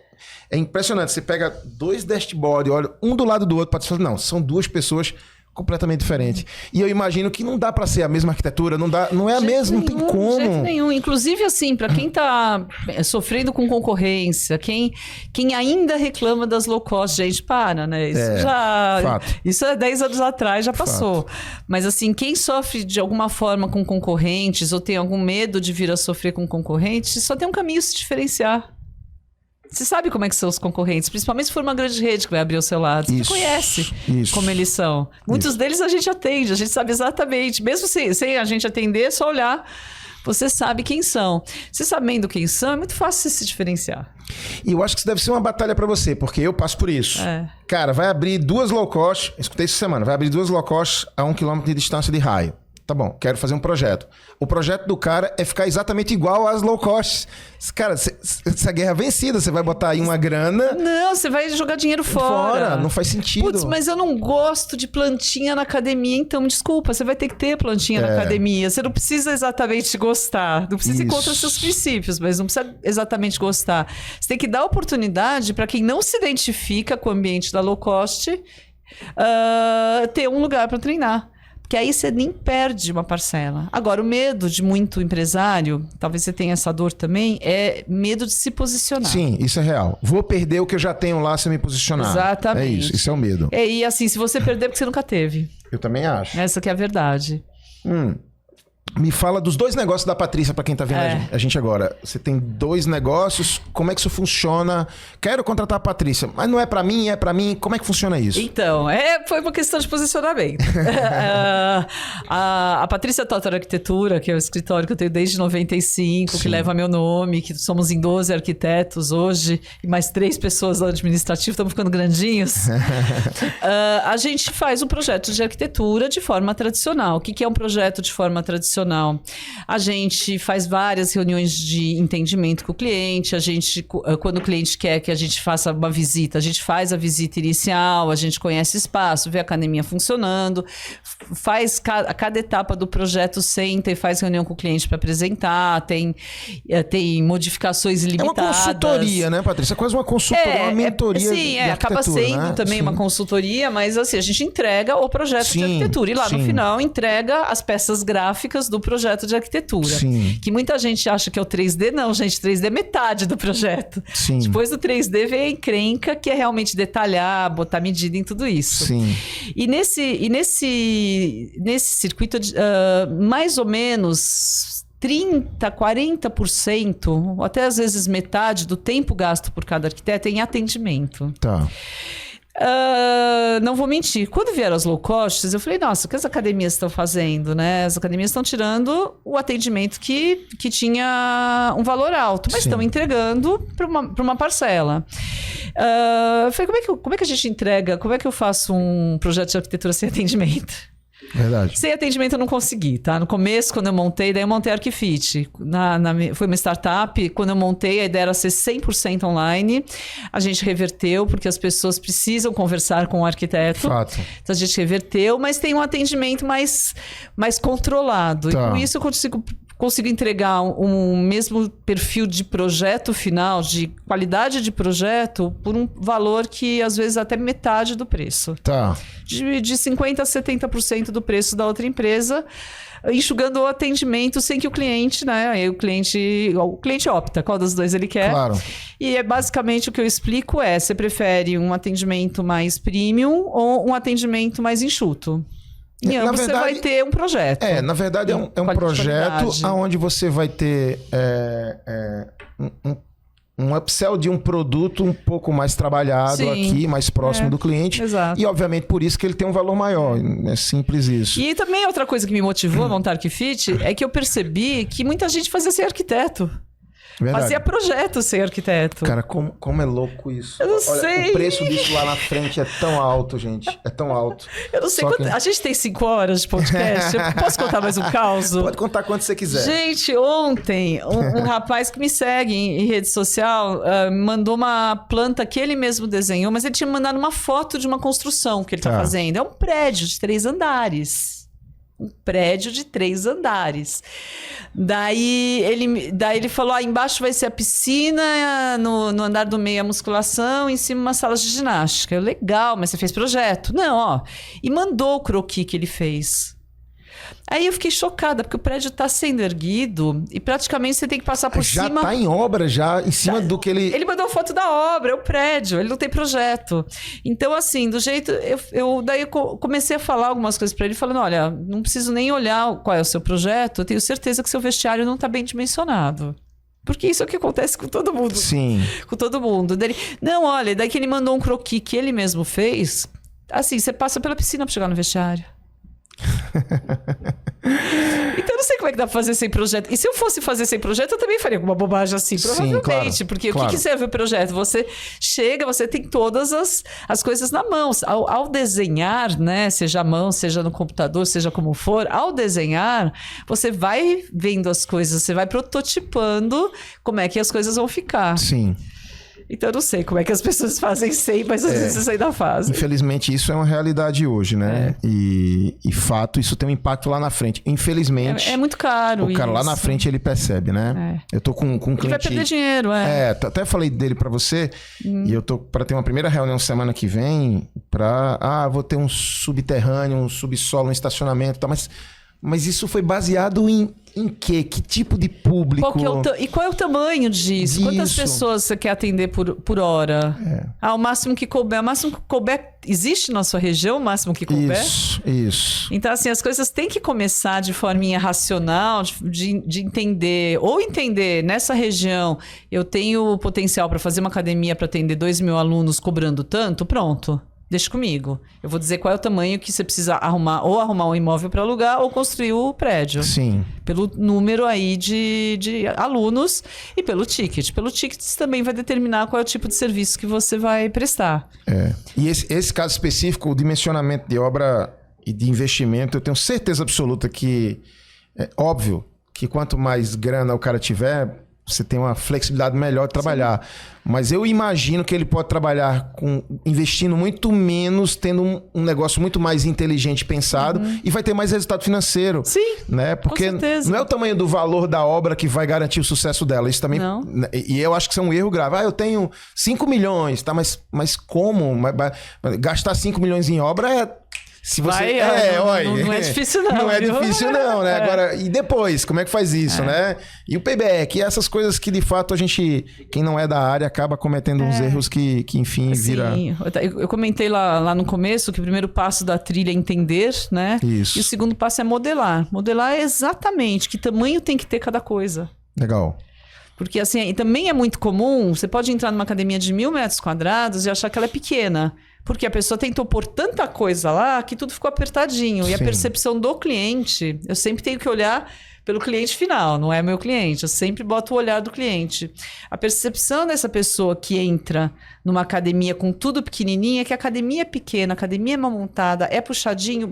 impressionante. Você pega 2 dashboards, olha um do lado do outro, para falar, não, são 2 pessoas completamente diferentes. E eu imagino que não dá para ser a mesma arquitetura, não é a mesma, não tem como. De jeito nenhum. Inclusive, assim, para quem tá sofrendo com concorrência, quem ainda reclama das low cost, gente, para, né? Isso é 10 anos atrás, já passou. Fato. Mas, assim, quem sofre de alguma forma com concorrentes ou tem algum medo de vir a sofrer com concorrentes, só tem um caminho se diferenciar. Você sabe como é que são os concorrentes, principalmente se for uma grande rede que vai abrir o seu lado. Você conhece como eles são. Muitos deles a gente atende, a gente sabe exatamente. Mesmo sem a gente atender, é só olhar. Você sabe quem são. Você sabendo quem são, é muito fácil você se diferenciar. E eu acho que isso deve ser uma batalha pra você, porque eu passo por isso. Cara, vai abrir 2 low cost, escutei isso semana, vai abrir 2 low cost a 1 km de distância de raio. Tá bom, quero fazer um projeto. O projeto do cara é ficar exatamente igual às low cost. Cara, essa guerra é vencida, você vai botar aí uma grana... Não, você vai jogar dinheiro fora. Não faz sentido. Putz, mas eu não gosto de plantinha na academia, então me desculpa, você vai ter que ter plantinha na academia. Você não precisa exatamente gostar, não precisa ir contra seus princípios, mas não precisa exatamente gostar. Você tem que dar oportunidade para quem não se identifica com o ambiente da low cost ter um lugar para treinar. Que aí você nem perde uma parcela. Agora, o medo de muito empresário, talvez você tenha essa dor também, é medo de se posicionar. Sim, isso é real. Vou perder o que eu já tenho lá se eu me posicionar. Exatamente. Isso é o medo. E assim, se você perder, porque você nunca teve. Eu também acho. Essa que é a verdade. Me fala dos 2 negócios da Patrícia, pra quem tá vendo a gente agora. Você tem 2 negócios, como é que isso funciona? Quero contratar a Patrícia, mas não é pra mim, é pra mim. Como é que funciona isso? Então, foi uma questão de posicionamento. A Patrícia Totter Arquitetura, que é o escritório que eu tenho desde 95, que leva meu nome, que somos em 12 arquitetos hoje, e mais 3 pessoas no administrativo, estamos ficando grandinhos. A gente faz um projeto de arquitetura de forma tradicional. O que é um projeto de forma tradicional? A gente faz várias reuniões de entendimento com o cliente. A gente, quando o cliente quer que a gente faça uma visita, a gente faz a visita inicial, a gente conhece o espaço, vê a academia funcionando, faz cada etapa do projeto, senta e faz reunião com o cliente para apresentar, tem modificações limitadas. É uma consultoria, né, Patrícia? É quase uma consultoria, uma mentoria de acaba sendo também uma consultoria, mas assim, a gente entrega o projeto de arquitetura e lá no final entrega as peças gráficas do projeto de arquitetura. Que muita gente acha que é o 3D. Não, gente, 3D é metade do projeto. Depois do 3D vem a encrenca, que é realmente detalhar, botar medida em tudo isso. E nesse circuito, mais ou menos 30%, 40%, ou até às vezes metade do tempo gasto por cada arquiteto é em atendimento. Não vou mentir, quando vieram as low costs, eu falei, nossa, o que as academias estão fazendo, né? As academias estão tirando o atendimento que tinha um valor alto, mas estão entregando para uma parcela. Eu falei, como é que a gente entrega, como é que eu faço um projeto de arquitetura sem atendimento? Verdade. Sem atendimento eu não consegui, tá? No começo, quando eu montei, daí eu montei a Arquifit. Foi uma startup, quando eu montei, a ideia era ser 100% online. A gente reverteu, porque as pessoas precisam conversar com o arquiteto. Fato. Então a gente reverteu, mas tem um atendimento mais controlado. E com isso eu consigo entregar um mesmo perfil de projeto final, de qualidade de projeto, por um valor que às vezes até metade do preço. Tá. De 50% a 70% do preço da outra empresa, enxugando o atendimento sem que o cliente, né? Aí o cliente opta qual dos dois ele quer. Claro. E é basicamente o que eu explico você prefere um atendimento mais premium ou um atendimento mais enxuto? Em ambos você vai ter um projeto. Na verdade é um projeto onde você vai ter um upsell de um produto um pouco mais trabalhado. Sim, aqui, mais próximo do cliente. Exato. E, obviamente, por isso que ele tem um valor maior. É simples isso. E também outra coisa que me motivou a montar Arquifit é que eu percebi que muita gente fazia ser arquiteto. Verdade. Fazia projeto ser arquiteto. Cara, como é louco isso. Eu não sei. O preço disso lá na frente é tão alto, gente. É tão alto. Eu não sei quanto... A gente tem 5 horas de podcast. Eu posso contar mais um caos? Pode contar quanto você quiser. Gente, ontem, um rapaz que me segue em rede social mandou uma planta que ele mesmo desenhou, mas ele tinha mandado uma foto de uma construção que ele tá fazendo. É um prédio de 3 andares. Um prédio de 3 andares. Daí ele falou, embaixo vai ser a piscina, no andar do meio a musculação, em cima uma sala de ginástica. Legal, mas você fez projeto? Não, E mandou o croquis que ele fez. Aí eu fiquei chocada, porque o prédio está sendo erguido e praticamente você tem que passar por cima... Já está em obra, já em cima do que ele... Ele mandou foto da obra, é o prédio, ele não tem projeto. Então, assim, do jeito... Daí eu comecei a falar algumas coisas para ele, falando, olha, não preciso nem olhar qual é o seu projeto, eu tenho certeza que seu vestiário não está bem dimensionado. Porque isso é o que acontece com todo mundo. Sim. Com todo mundo. Daí, não, olha, daí que ele mandou um croquis que ele mesmo fez, assim, você passa pela piscina para chegar no vestiário. Então eu não sei como é que dá pra fazer sem projeto. E se eu fosse fazer sem projeto, eu também faria alguma bobagem assim, provavelmente. Sim, claro, porque o que serve o projeto? Você chega, você tem todas as coisas na mão. Ao desenhar, né? Seja à mão, seja no computador, seja como for, ao desenhar, você vai vendo as coisas, você vai prototipando como é que as coisas vão ficar. Sim. Então eu não sei como é que as pessoas fazem sem, mas às vezes ainda fazem. Infelizmente isso é uma realidade hoje, né? E fato, isso tem um impacto lá na frente. Infelizmente... É muito caro o cara lá na frente ele percebe, né? Eu tô com um cliente... Ele vai perder dinheiro, até falei dele pra você. E eu tô pra ter uma primeira reunião semana que vem pra... vou ter um subterrâneo, um subsolo, um estacionamento e tal, mas isso foi baseado em quê? Que tipo de público? E qual é o tamanho disso? Quantas pessoas você quer atender por hora? O máximo que couber. O máximo que couber existe na sua região, o máximo que couber? Isso. Então, assim, as coisas têm que começar de forminha racional, de entender. Ou entender, nessa região, eu tenho potencial para fazer uma academia para atender 2.000 alunos cobrando tanto, pronto. Deixa comigo. Eu vou dizer qual é o tamanho que você precisa arrumar um imóvel para alugar ou construir o prédio. Sim. Pelo número aí de alunos e pelo ticket. Pelo ticket você também vai determinar qual é o tipo de serviço que você vai prestar. E esse caso específico, o dimensionamento de obra e de investimento, eu tenho certeza absoluta que é óbvio que quanto mais grana o cara tiver, você tem uma flexibilidade melhor de trabalhar. Sim. Mas eu imagino que ele pode trabalhar investindo muito menos, tendo um negócio muito mais inteligente pensado e vai ter mais resultado financeiro. Sim, né? Porque com certeza. Não é o tamanho do valor da obra que vai garantir o sucesso dela. Isso também... Não. E eu acho que isso é um erro grave. Eu tenho 5 milhões, tá? Mas como? Gastar 5 milhões em obra é... Se você... não é difícil não. Não é difícil não, né? Agora, e depois? Como é que faz isso, né? E o payback, e essas coisas que de fato a gente, quem não é da área, acaba cometendo uns erros que enfim, vira... Sim, eu comentei lá no começo que o primeiro passo da trilha é entender, né? Isso. E o segundo passo é modelar. Modelar é exatamente que tamanho tem que ter cada coisa. Legal. Porque assim, também é muito comum, você pode entrar numa academia de 1.000 metros quadrados e achar que ela é pequena. Porque a pessoa tentou pôr tanta coisa lá que tudo ficou apertadinho. E a percepção do cliente, eu sempre tenho que olhar pelo cliente final, não é meu cliente. Eu sempre boto o olhar do cliente. A percepção dessa pessoa que entra numa academia com tudo pequenininho é que a academia é pequena, a academia é mal montada, é puxadinho,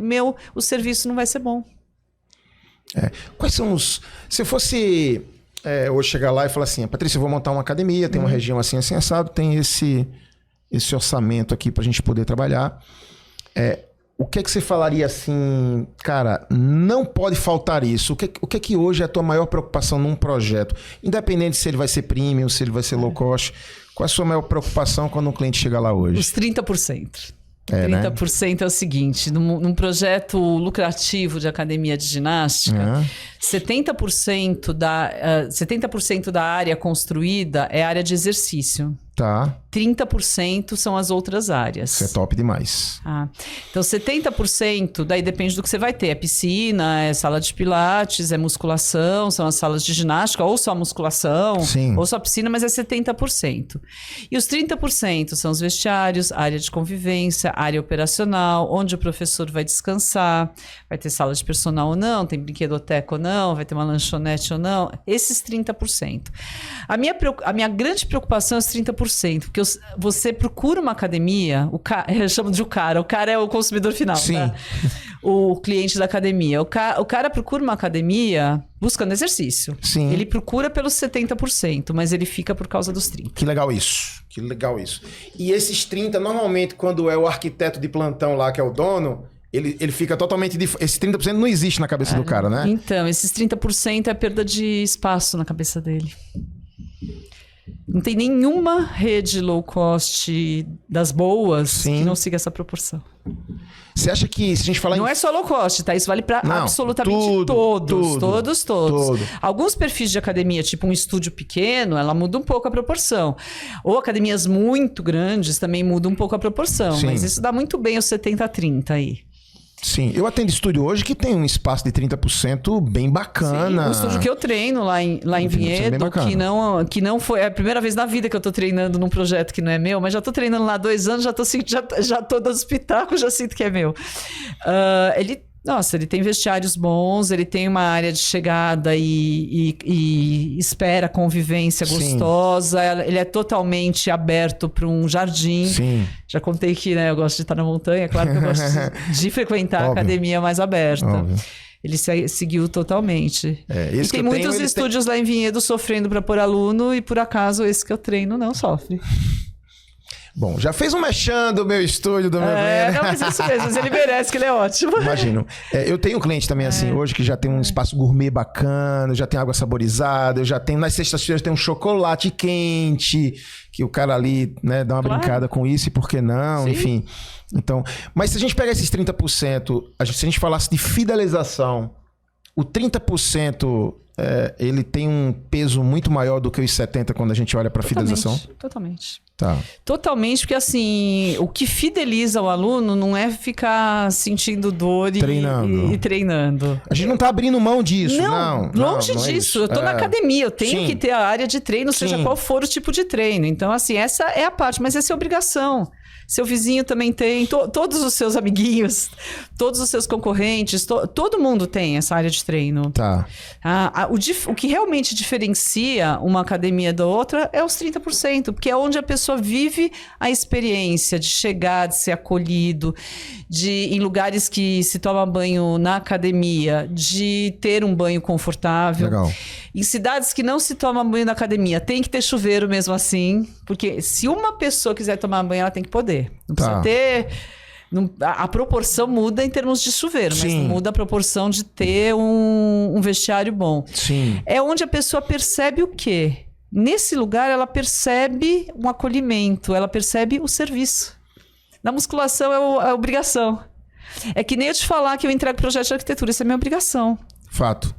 o serviço não vai ser bom. Quais são os... Se eu fosse hoje chegar lá e falar assim, Patrícia, eu vou montar uma academia, tem uma região assim, assim, assado, tem esse orçamento aqui para a gente poder trabalhar. o que é que você falaria assim, cara, não pode faltar isso? O que é que hoje é a tua maior preocupação num projeto? Independente se ele vai ser premium, se ele vai ser low cost, qual é a sua maior preocupação quando um cliente chega lá hoje? Os 30%. 30% né? é o seguinte, num projeto lucrativo de academia de ginástica, 70% da área construída é área de exercício. Tá. 30% são as outras áreas. Isso é top demais. Então, 70%, daí depende do que você vai ter. É piscina, é sala de pilates, é musculação, são as salas de ginástica, ou só musculação, Sim. ou só piscina, mas é 70%. E os 30% são os vestiários, área de convivência, área operacional, onde o professor vai descansar, vai ter sala de personal ou não, tem brinquedoteca ou não, vai ter uma lanchonete ou não. Esses 30%. A minha grande preocupação é os 30%. Porque você procura uma academia, eu chamo de o cara é o consumidor final, Sim. Tá? O cliente da academia. O cara procura uma academia buscando exercício. Sim. Ele procura pelos 70%, mas ele fica por causa dos 30%. Que legal isso. Que legal isso. E esses 30%, normalmente, quando é o arquiteto de plantão lá, que é o dono, ele fica totalmente... Esse 30% não existe na cabeça do cara, né? Então, esses 30% é perda de espaço na cabeça dele. Não tem nenhuma rede low cost das boas que não siga essa proporção. Você acha que, se a gente falar Não é só low cost, tá? Isso vale para absolutamente todos. Alguns perfis de academia, tipo um estúdio pequeno, ela muda um pouco a proporção. Ou academias muito grandes também mudam um pouco a proporção. Sim. Mas isso dá muito bem os 70-30 aí. Sim, eu atendo estúdio hoje que tem um espaço de 30% bem bacana. Sim, o estúdio que eu treino lá em Vinhedo, que não foi... É a primeira vez na vida que eu tô treinando num projeto que não é meu, mas já tô treinando lá há 2 anos, já tô dando espetáculo, já sinto que é meu. Ele tem vestiários bons, ele tem uma área de chegada e espera, convivência gostosa. Ele é totalmente aberto para um jardim. Sim. Já contei que eu gosto de estar na montanha, claro que eu gosto de frequentar a academia mais aberta. Óbvio. Ele seguiu totalmente. E tem muitos estúdios lá em Vinhedo sofrendo para pôr aluno e por acaso esse que eu treino não sofre. Bom, já fez um mexão do meu estúdio, do meu cliente. Não, mas isso mesmo, mas ele merece, que ele é ótimo. Imagino. Eu tenho um cliente também assim hoje que já tem um espaço gourmet bacana, já tem água saborizada, eu já tenho, nas sextas-feiras tem um chocolate quente, que o cara ali, né, dá uma brincada com isso e por que não, Sim. Enfim. Então, mas se a gente pegar esses 30%, se a gente falasse de fidelização, o 30%... ele tem um peso muito maior do que os 70% quando a gente olha para fidelização? Totalmente. Tá. Totalmente, porque assim, o que fideliza o aluno não é ficar sentindo dor e treinando. A gente não tá abrindo mão disso, não. Longe disso. Eu tô na academia, eu tenho Sim. que ter a área de treino, seja Sim. qual for o tipo de treino. Então, assim, essa é a parte, mas essa é a obrigação. Seu vizinho também tem, todos os seus amiguinhos, todos os seus concorrentes, todo mundo tem essa área de treino. Tá. O que realmente diferencia uma academia da outra é os 30%, porque é onde a pessoa vive a experiência de chegar, de ser acolhido, em lugares que se toma banho na academia, de ter um banho confortável. Legal. Em cidades que não se toma banho na academia, tem que ter chuveiro mesmo assim, porque se uma pessoa quiser tomar banho, ela tem que poder. Não precisa ter... A proporção muda em termos de chuveiro, Sim. mas não muda a proporção de ter um vestiário bom. Sim. É onde a pessoa percebe o quê? Nesse lugar, ela percebe um acolhimento, ela percebe o serviço. Na musculação é a obrigação. É que nem eu te falar que eu entrego projeto de arquitetura, isso é minha obrigação. Fato.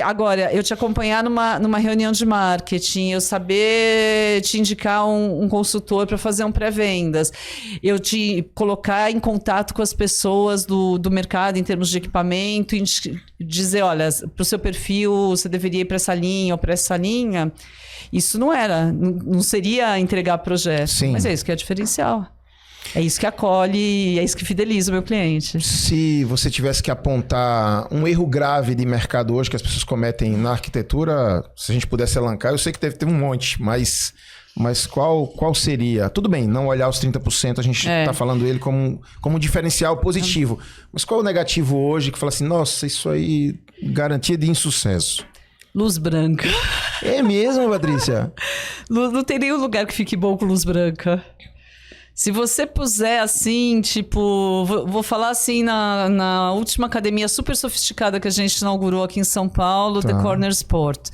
Agora, eu te acompanhar numa reunião de marketing, eu saber te indicar um consultor para fazer um pré-vendas, eu te colocar em contato com as pessoas do mercado em termos de equipamento e dizer, olha, para o seu perfil você deveria ir para essa linha ou para essa linha. Isso não seria entregar projeto, Sim. mas é isso que é diferencial. É isso que acolhe, é isso que fideliza o meu cliente. Se você tivesse que apontar um erro grave de mercado hoje que as pessoas cometem na arquitetura, se a gente pudesse elencar, eu sei que deve ter um monte, mas qual seria? Tudo bem, não olhar os 30%, a gente está falando ele como um diferencial positivo. Mas qual é o negativo hoje que fala assim, nossa, isso aí garantia de insucesso? Luz branca. É mesmo, Patrícia? Não tem nenhum lugar que fique bom com luz branca. Se você puser assim, tipo, vou falar assim na última academia super sofisticada que a gente inaugurou aqui em São Paulo, The Corner Sport.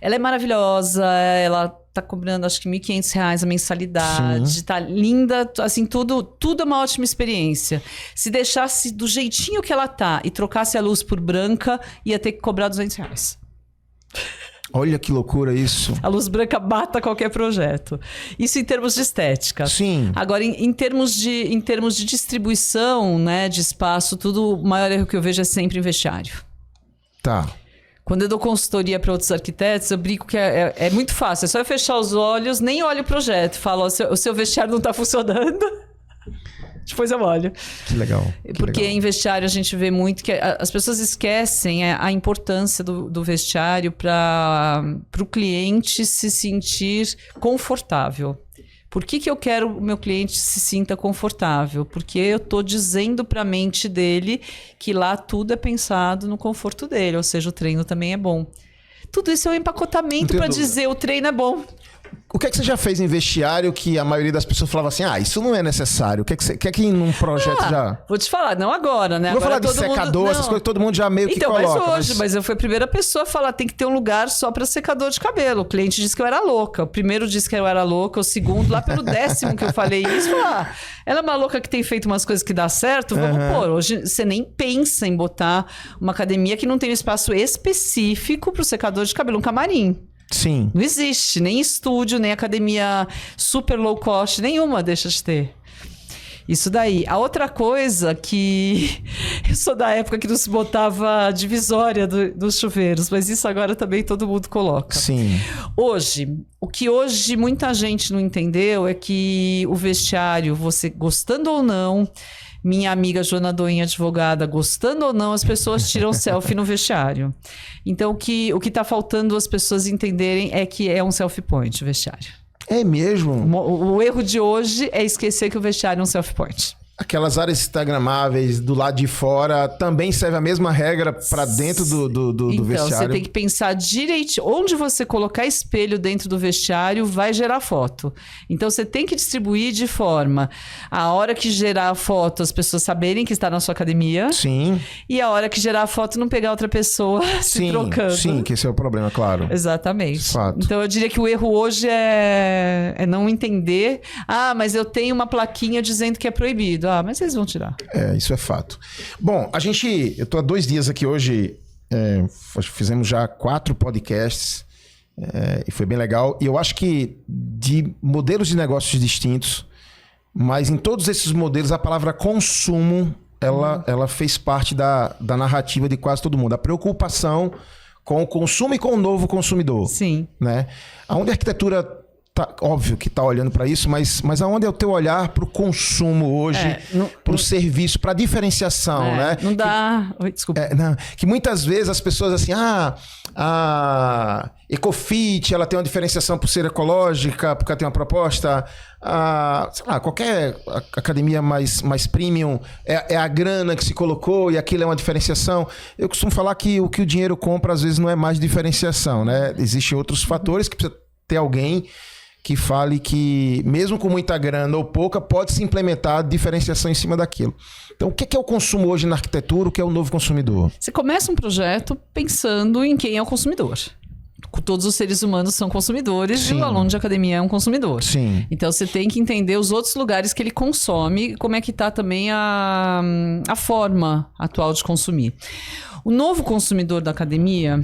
Ela é maravilhosa, ela tá cobrando acho que R$1.500 a mensalidade, tá linda, assim, tudo é uma ótima experiência. Se deixasse do jeitinho que ela tá e trocasse a luz por branca, ia ter que cobrar R$200. Olha que loucura isso. A luz branca mata qualquer projeto. Isso em termos de estética. Sim. Agora, em termos de distribuição, né, de espaço, tudo, o maior erro que eu vejo é sempre em vestiário. Tá. Quando eu dou consultoria para outros arquitetos, eu brinco que é muito fácil. É só eu fechar os olhos, nem olho o projeto. Falo, o seu vestiário não está funcionando. Depois eu olho. Que legal. Porque em vestiário a gente vê muito que as pessoas esquecem a importância do vestiário para o cliente se sentir confortável. Por que eu quero que o meu cliente se sinta confortável? Porque eu estou dizendo para a mente dele que lá tudo é pensado no conforto dele, ou seja, o treino também é bom. Tudo isso é um empacotamento para dizer o treino é bom. O que é que você já fez em vestiário que a maioria das pessoas falava assim, isso não é necessário? O que é que num projeto já... Vou te falar, não agora, né? Não vou falar de secador, essas coisas que todo mundo já meio que coloca. Mas eu fui a primeira pessoa a falar, tem que ter um lugar só para secador de cabelo. O cliente disse que eu era louca. O primeiro disse que eu era louca, o segundo, lá pelo 10º que eu falei isso, ela é uma louca que tem feito umas coisas que dá certo, vamos pôr. Hoje você nem pensa em botar uma academia que não tem um espaço específico para o secador de cabelo, um camarim. Sim. Não existe, nem estúdio, nem academia super low cost, nenhuma deixa de ter. Isso daí. A outra coisa que... Eu sou da época que não se botava divisória dos chuveiros, mas isso agora também todo mundo coloca. Sim. O que hoje muita gente não entendeu é que o vestiário, você gostando ou não... Minha amiga Joana Doin, advogada, gostando ou não, as pessoas tiram selfie no vestiário. Então, o que tá faltando as pessoas entenderem é que é um selfie point o vestiário. É mesmo? O erro de hoje é esquecer que o vestiário é um selfie point. Aquelas áreas instagramáveis do lado de fora também serve a mesma regra para dentro do vestiário? Então, você tem que pensar direitinho. Onde você colocar espelho dentro do vestiário vai gerar foto. Então, você tem que distribuir de forma a hora que gerar a foto, as pessoas saberem que está na sua academia. Sim. E a hora que gerar a foto, não pegar outra pessoa se trocando. Sim, que esse é o problema, claro. Exatamente. Fato. Então, eu diria que o erro hoje é não entender. Mas eu tenho uma plaquinha dizendo que é proibido. Mas eles vão tirar. Isso é fato. Bom, eu tô há 2 dias aqui hoje, fizemos já 4 podcasts, e foi bem legal. E eu acho que de modelos de negócios distintos, mas em todos esses modelos a palavra consumo, ela fez parte da narrativa de quase todo mundo. A preocupação com o consumo e com o novo consumidor. Sim. Né? Aonde a arquitetura... óbvio que está olhando para isso, mas aonde é o teu olhar para o consumo hoje, para o serviço, para a diferenciação, né? Não dá... Oi, desculpa. Que muitas vezes as pessoas assim, a Ecofit, ela tem uma diferenciação por ser ecológica, porque ela tem uma proposta, sei lá, qualquer academia mais premium, é a grana que se colocou e aquilo é uma diferenciação. Eu costumo falar que o dinheiro compra às vezes não é mais diferenciação, né? Existem outros fatores que precisa ter alguém que fale que, mesmo com muita grana ou pouca, pode-se implementar diferenciação em cima daquilo. Então, o que é o consumo hoje na arquitetura? O que é o novo consumidor? Você começa um projeto pensando em quem é o consumidor. Todos os seres humanos são consumidores. Sim. E o aluno de academia é um consumidor. Sim. Então, você tem que entender os outros lugares que ele consome e como é que está também a forma atual de consumir. O novo consumidor da academia,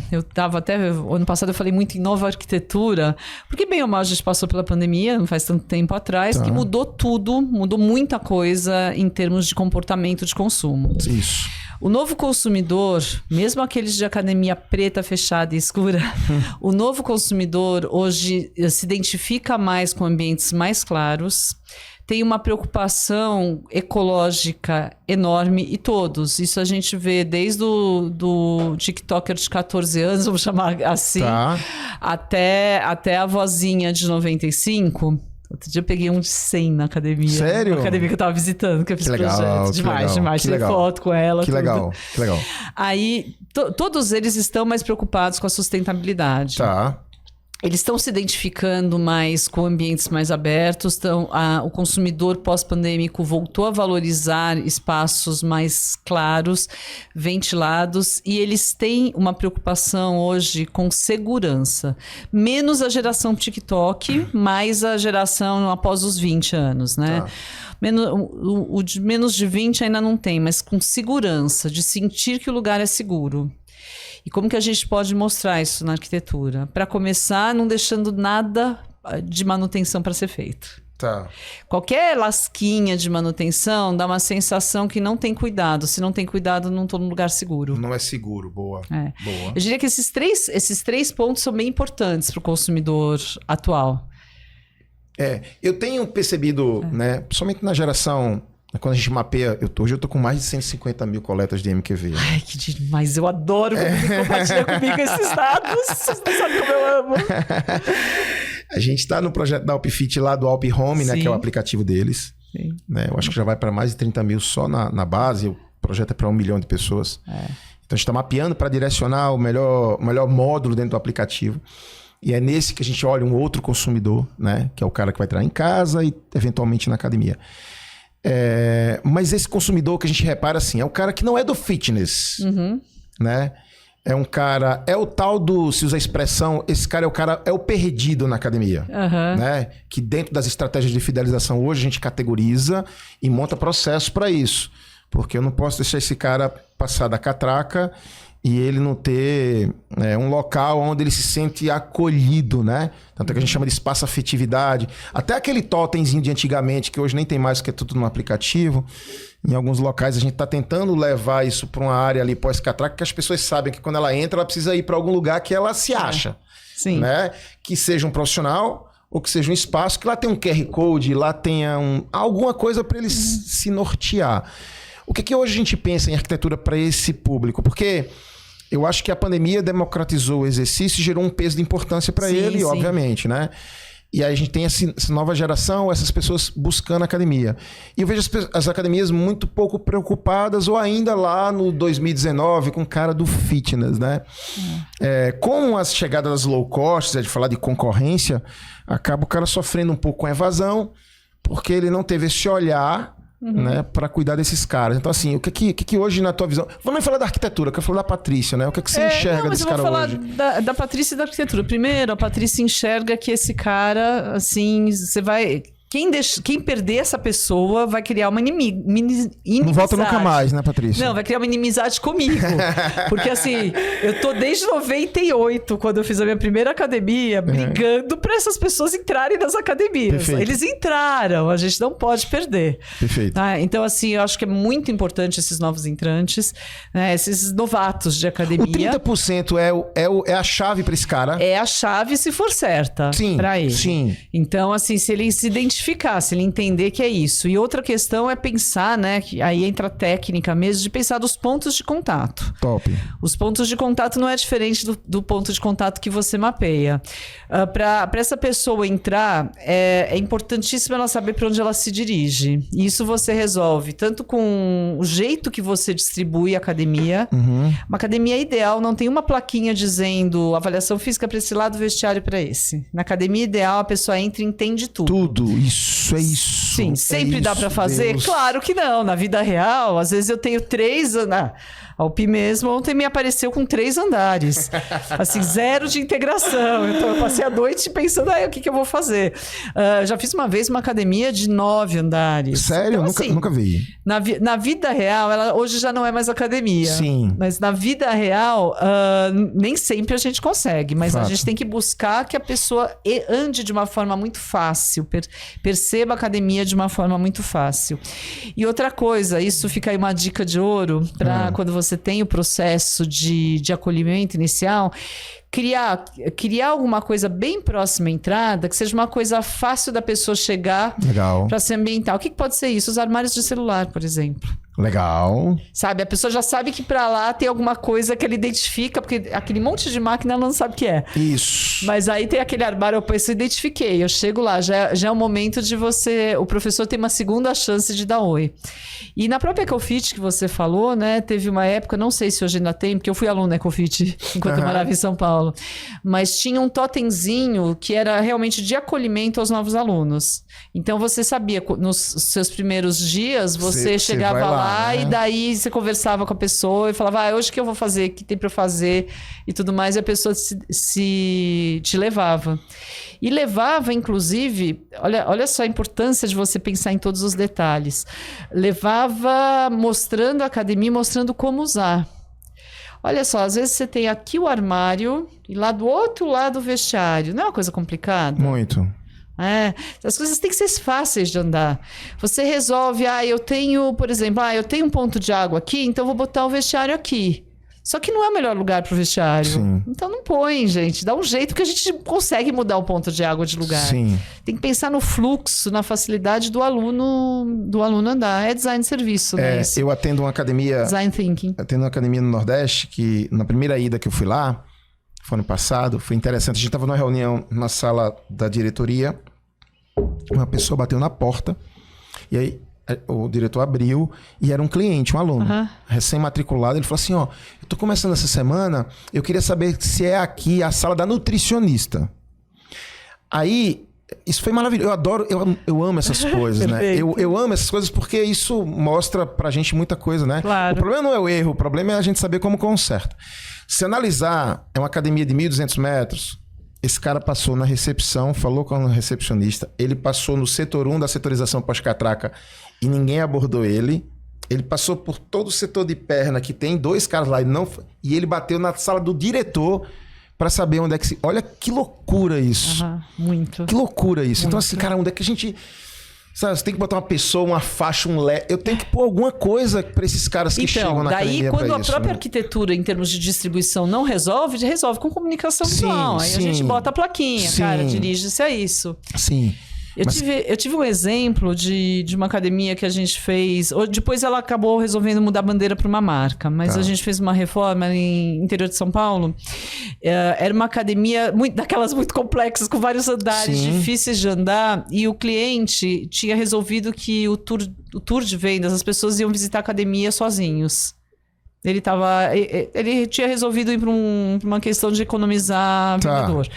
ano passado eu falei muito em nova arquitetura, porque bem ou mal a gente passou pela pandemia, não faz tanto tempo atrás, que mudou tudo, mudou muita coisa em termos de comportamento de consumo. Isso. O novo consumidor, mesmo aqueles de academia preta, fechada e escura, o novo consumidor hoje se identifica mais com ambientes mais claros, tem uma preocupação ecológica enorme e todos. Isso a gente vê desde do TikToker de 14 anos, vamos chamar assim, até a vozinha de 95. Outro dia eu peguei um de 100 na academia. Sério? Na academia que eu tava visitando, que eu fiz projeto. Demais. Tirei foto com ela. Que legal. Aí, todos eles estão mais preocupados com a sustentabilidade. Tá. Eles estão se identificando mais com ambientes mais abertos, o consumidor pós-pandêmico voltou a valorizar espaços mais claros, ventilados, e eles têm uma preocupação hoje com segurança. Menos a geração TikTok, mais a geração após os 20 anos, né? Tá. O de menos de 20 ainda não tem, mas com segurança, de sentir que o lugar é seguro. E como que a gente pode mostrar isso na arquitetura? Para começar, não deixando nada de manutenção para ser feito. Tá. Qualquer lasquinha de manutenção dá uma sensação que não tem cuidado. Se não tem cuidado, não estou num lugar seguro. Não é seguro, boa. Eu diria que esses três pontos são bem importantes para o consumidor atual. Eu tenho percebido, né, principalmente na geração... Quando a gente mapeia, hoje eu tô com mais de 150 mil coletas de MQV. Ai, que demais. Eu adoro quando você compartilha comigo esses dados. Vocês não sabem como eu amo. A gente tá no projeto da Alpfit lá do Alp Home, né? Que é o aplicativo deles. Sim. Né, eu acho que já vai para mais de 30 mil só na base. O projeto é para 1 milhão de pessoas. Então a gente tá mapeando para direcionar o melhor módulo dentro do aplicativo. E é nesse que a gente olha um outro consumidor, né? Que é o cara que vai entrar em casa e eventualmente na academia. Mas esse consumidor que a gente repara assim, é o cara que não é do fitness, né? É um cara, é o tal do, se usa a expressão, esse cara é o perdido na academia, né? Que dentro das estratégias de fidelização hoje a gente categoriza e monta processos para isso. Porque eu não posso deixar esse cara passar da catraca e ele não ter um local onde ele se sente acolhido, né? Tanto é que a gente chama de espaço afetividade. Até aquele totemzinho de antigamente, que hoje nem tem mais, que é tudo no aplicativo. Em alguns locais a gente está tentando levar isso para uma área ali pós-catraca, que as pessoas sabem que quando ela entra, ela precisa ir para algum lugar que ela se acha. Sim. Né? Que seja um profissional ou que seja um espaço, que lá tem um QR Code, lá tenha alguma coisa para ele se nortear. O que hoje a gente pensa em arquitetura para esse público? Porque eu acho que a pandemia democratizou o exercício e gerou um peso de importância para ele, obviamente, né? E aí a gente tem essa nova geração, essas pessoas buscando academia. E eu vejo as academias muito pouco preocupadas, ou ainda lá no 2019, com o cara do fitness, né? Com a chegada das low cost, de falar de concorrência, acaba o cara sofrendo um pouco com a evasão, porque ele não teve esse olhar, né, para cuidar desses caras. Então, assim, o que hoje, na tua visão... Vamos nem falar da arquitetura, eu quero falar da Patrícia, né? O que você enxerga desse cara hoje? Eu vou falar da Patrícia e da arquitetura. Primeiro, a Patrícia enxerga que esse cara, assim, você vai... Quem perder essa pessoa vai criar uma inimizade. Não volta nunca mais, né, Patrícia? Não, vai criar uma inimizade comigo. Porque assim, eu tô desde 98, quando eu fiz a minha primeira academia, brigando para essas pessoas entrarem nas academias. Perfeito. Eles entraram, a gente não pode perder. Perfeito. Então, assim, eu acho que é muito importante esses novos entrantes, né, esses novatos de academia. O 30% é a chave para esse cara? É a chave se for certa para ele. Sim. Então, assim, se ele se identificar, se ele entender que é isso. E outra questão é pensar, né, que aí entra a técnica mesmo, de pensar dos pontos de contato. Top. Os pontos de contato não é diferente do ponto de contato que você mapeia. Para essa pessoa entrar, é importantíssimo ela saber para onde ela se dirige. E isso você resolve tanto com o jeito que você distribui a academia. Uma academia ideal não tem uma plaquinha dizendo avaliação física para esse lado, vestiário para esse. Na academia ideal, a pessoa entra e entende tudo. Tudo. Isso é isso. Sim, sempre dá pra fazer? Deus. Claro que não. Na vida real, às vezes eu tenho 3... A Alpi mesmo ontem me apareceu com 3 andares. Assim, 0 de integração. Então eu passei a noite pensando, o que eu vou fazer? Já fiz uma vez uma academia de 9 andares. Sério? Então, nunca vi. Na vida real, ela hoje já não é mais academia. Sim. Mas na vida real, nem sempre a gente consegue. Mas a gente tem que buscar que a pessoa ande de uma forma muito fácil. Perceba a academia de uma forma muito fácil. E outra coisa, isso fica aí uma dica de ouro para quando você tem o processo de acolhimento inicial, criar alguma coisa bem próxima à entrada, que seja uma coisa fácil da pessoa chegar para se ambientar. O que pode ser isso? Os armários de celular, por exemplo. Legal. Sabe? A pessoa já sabe que pra lá tem alguma coisa que ela identifica, porque aquele monte de máquina ela não sabe o que é. Isso. Mas aí tem aquele armário, eu penso, identifiquei. Eu chego lá, já é o momento de você... O professor tem uma segunda chance de dar oi. E na própria Ecofit que você falou, né? Teve uma época, não sei se hoje ainda tem, porque eu fui aluna da Ecofit enquanto eu morava em São Paulo. Mas tinha um totemzinho que era realmente de acolhimento aos novos alunos. Então você sabia, nos seus primeiros dias, você chegava lá, né? E daí você conversava com a pessoa e falava, hoje o que eu vou fazer, o que tem para eu fazer e tudo mais, e a pessoa te levava. E levava, inclusive, olha só a importância de você pensar em todos os detalhes. Levava mostrando a academia, mostrando como usar. Olha só, às vezes você tem aqui o armário e lá do outro lado o vestiário. Não é uma coisa complicada? Muito. As coisas têm que ser fáceis de andar. Você resolve, eu tenho, por exemplo, eu tenho um ponto de água aqui, então vou botar o vestiário aqui. Só que não é o melhor lugar para o vestiário. Sim. Então não põe, gente. Dá um jeito que a gente consegue mudar o ponto de água de lugar. Sim. Tem que pensar no fluxo, na facilidade do aluno andar. É design de serviço, né? Eu atendo uma academia... Design thinking. Atendo uma academia no Nordeste, que na primeira ida que eu fui lá, foi ano passado, foi interessante. A gente estava numa reunião na sala da diretoria, uma pessoa bateu na porta, e aí o diretor abriu e era um cliente, um aluno, recém-matriculado. Ele falou assim, eu tô começando essa semana, eu queria saber se é aqui a sala da nutricionista. Aí, isso foi maravilhoso. Eu adoro, eu amo essas coisas, né? Eu amo essas coisas porque isso mostra pra gente muita coisa, né? Claro. O problema não é o erro, o problema é a gente saber como conserta. Se analisar, é uma academia de 1.200 metros, esse cara passou na recepção, falou com a recepcionista, ele passou no setor 1 da setorização pós-catraca e ninguém abordou ele. Ele passou por todo o setor de perna, que tem 2 caras lá, e ele bateu na sala do diretor para saber onde é que se... Olha que loucura isso. Muito. Que loucura isso. Muito. Então assim, cara, onde é que a gente... Sabe, você tem que botar uma pessoa, uma faixa, um LED. Eu tenho que pôr alguma coisa para esses caras que chegam na academia. Daí, quando a isso, própria né? arquitetura, em termos de distribuição, não resolve com comunicação visual. Aí a gente bota a plaquinha, cara, dirige-se a isso. Sim. Eu tive um exemplo de uma academia que a gente fez. Depois ela acabou resolvendo mudar a bandeira para uma marca, mas a gente fez uma reforma em interior de São Paulo. Era uma academia daquelas muito complexas, com vários andares, difíceis de andar, e o cliente tinha resolvido que o tour de vendas, as pessoas iam visitar a academia sozinhos. Ele tinha resolvido ir para uma questão de economizar vendedor.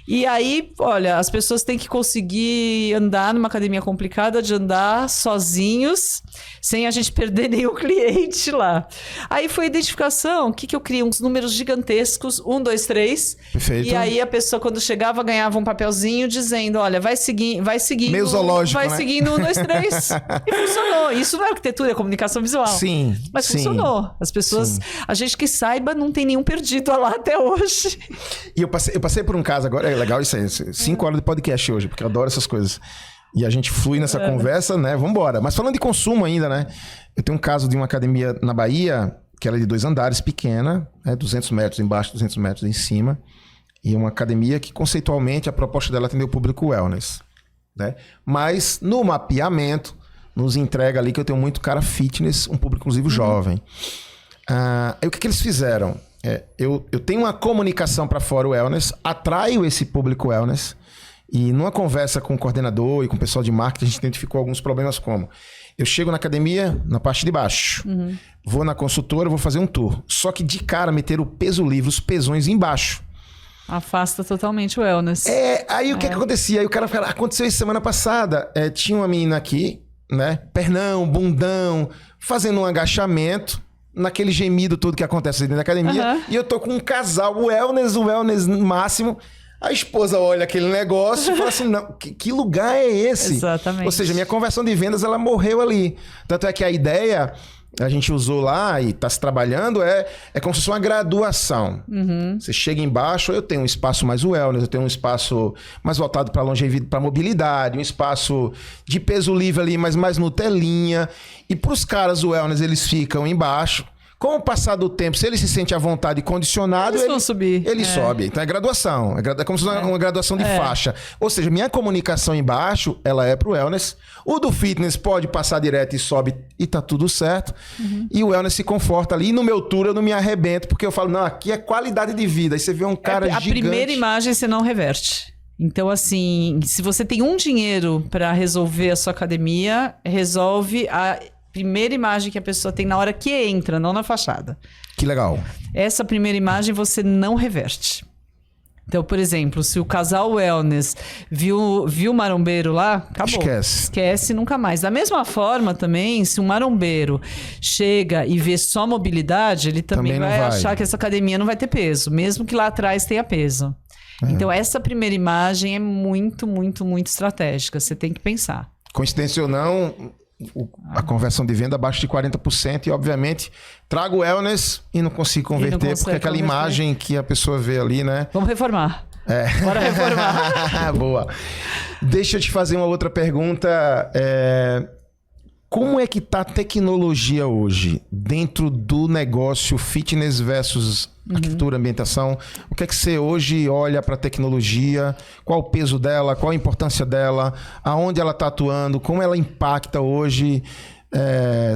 E aí, olha, as pessoas têm que conseguir andar numa academia complicada, de andar sozinhos, sem a gente perder nenhum cliente lá. Aí foi a identificação, o que eu criei? Uns números gigantescos, 1, 2, 3. Perfeito. E aí a pessoa, quando chegava, ganhava um papelzinho dizendo, olha, vai seguindo... Meio zoológico, vai né? seguindo 1, 2, 3. E funcionou. Isso não é arquitetura, é comunicação visual. Sim. Mas funcionou. As pessoas... A gente que saiba, não tem nenhum perdido lá até hoje. E eu passei por um caso agora... Legal isso aí. 5 horas de podcast hoje, porque eu adoro essas coisas. E a gente flui nessa conversa, né? Vambora. Mas falando de consumo ainda, né? Eu tenho um caso de uma academia na Bahia, que era de 2 andares, pequena, né? 200 metros embaixo, 200 metros em cima. E uma academia que, conceitualmente, a proposta dela é atender o público wellness, né? Mas, no mapeamento, nos entrega ali que eu tenho muito cara fitness, um público, inclusive, jovem. Aí o que eles fizeram? Eu tenho uma comunicação para fora o wellness, atraio esse público wellness, e numa conversa com o coordenador e com o pessoal de marketing, a gente identificou alguns problemas como: eu chego na academia, na parte de baixo, vou na consultora, vou fazer um tour, só que de cara meter o peso livre, os pesões embaixo. Afasta totalmente o wellness. Aí o que acontecia? Aí o cara fala, aconteceu isso semana passada, tinha uma menina aqui, né, pernão, bundão, fazendo um agachamento, naquele gemido todo que acontece dentro da academia, e eu tô com um casal, o wellness máximo. A esposa olha aquele negócio e fala assim, não, que lugar é esse? Exatamente. Ou seja, minha conversão de vendas, ela morreu ali. Tanto é que a ideia, a gente usou lá e está se trabalhando, é como se fosse uma graduação. Você chega embaixo, eu tenho um espaço mais wellness, eu tenho um espaço mais voltado para longevidade, para mobilidade, um espaço de peso livre ali, mas mais Nutelinha. E para os caras, o wellness, eles ficam embaixo, Com o passar do tempo, se ele se sente à vontade condicionado, Eles vão subir. Ele sobe. Então é graduação. É como se fosse uma graduação de faixa. Ou seja, minha comunicação embaixo, ela é pro wellness. O do fitness pode passar direto e sobe e tá tudo certo. E o wellness se conforta ali. E no meu tour eu não me arrebento, porque eu falo, não, aqui é qualidade de vida. Aí você vê um cara gigante. A primeira imagem você não reverte. Então, assim, se você tem um dinheiro para resolver a sua academia, resolve a primeira imagem que a pessoa tem na hora que entra, não na fachada. Que legal. Essa primeira imagem você não reverte. Então, por exemplo, se o casal wellness viu o marombeiro lá, acabou. Esquece nunca mais. Da mesma forma também, se um marombeiro chega e vê só mobilidade, ele também vai achar que essa academia não vai ter peso, mesmo que lá atrás tenha peso. Então, essa primeira imagem é muito, muito, muito estratégica. Você tem que pensar. Coincidência ou não, a conversão de venda abaixo de 40% e, obviamente, trago wellness e não consigo converter, porque aquela imagem que a pessoa vê ali, né? Vamos reformar. Bora reformar. Boa. Deixa eu te fazer uma outra pergunta. Como é que tá a tecnologia hoje dentro do negócio fitness versus arquitetura, ambientação? O que é que você hoje olha para a tecnologia? Qual o peso dela? Qual a importância dela? Aonde ela está atuando? Como ela impacta hoje?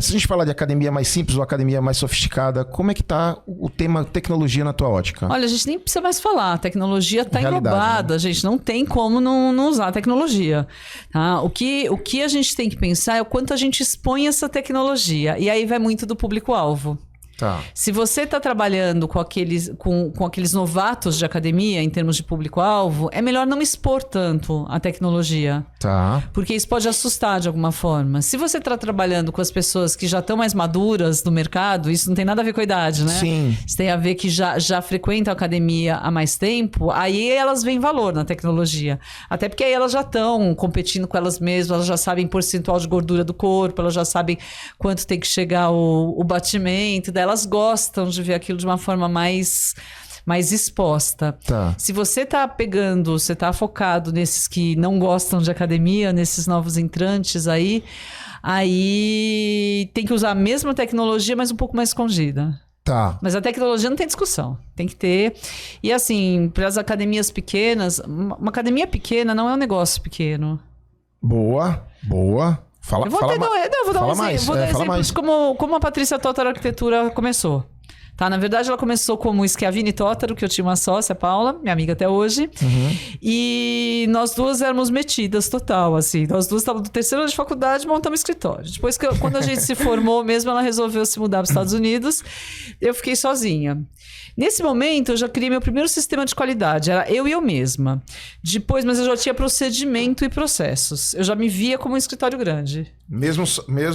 Se a gente falar de academia mais simples ou academia mais sofisticada, como é que está o tema tecnologia na tua ótica? Olha, a gente nem precisa mais falar. A tecnologia está englobada. Né? A gente não tem como não usar a tecnologia. Tá? O que a gente tem que pensar é o quanto a gente expõe essa tecnologia. E aí vai muito do público-alvo. Tá. Se você está trabalhando com aqueles novatos de academia, em termos de público-alvo, é melhor não expor tanto a tecnologia. Tá. Porque isso pode assustar de alguma forma. Se você está trabalhando com as pessoas que já estão mais maduras no mercado, isso não tem nada a ver com a idade, né? Sim. Isso tem a ver que já frequentam a academia há mais tempo, aí elas veem valor na tecnologia. Até porque aí elas já estão competindo com elas mesmas, elas já sabem percentual de gordura do corpo, elas já sabem quanto tem que chegar o batimento, elas gostam de ver aquilo de uma forma mais exposta. Tá. Se você você tá focado nesses que não gostam de academia, nesses novos entrantes aí tem que usar a mesma tecnologia, mas um pouco mais escondida. Tá. Mas a tecnologia não tem discussão. Tem que ter. E assim, para as academias pequenas, uma academia pequena não é um negócio pequeno. Boa. Fala mais. Vou dar exemplos de como a Patrícia Tótaro Arquitetura começou. Tá? Na verdade, ela começou como Schiavini Tótaro, que eu tinha uma sócia, Paula, minha amiga até hoje. E nós duas éramos metidas total, assim. Nós duas estávamos no terceiro ano de faculdade e montamos escritório. Depois, quando a gente se formou mesmo, ela resolveu se mudar para os Estados Unidos. Eu fiquei sozinha. Nesse momento, eu já criei meu primeiro sistema de qualidade. Era eu mesma. Depois, mas eu já tinha procedimento e processos. Eu já me via como um escritório grande. Mesmo...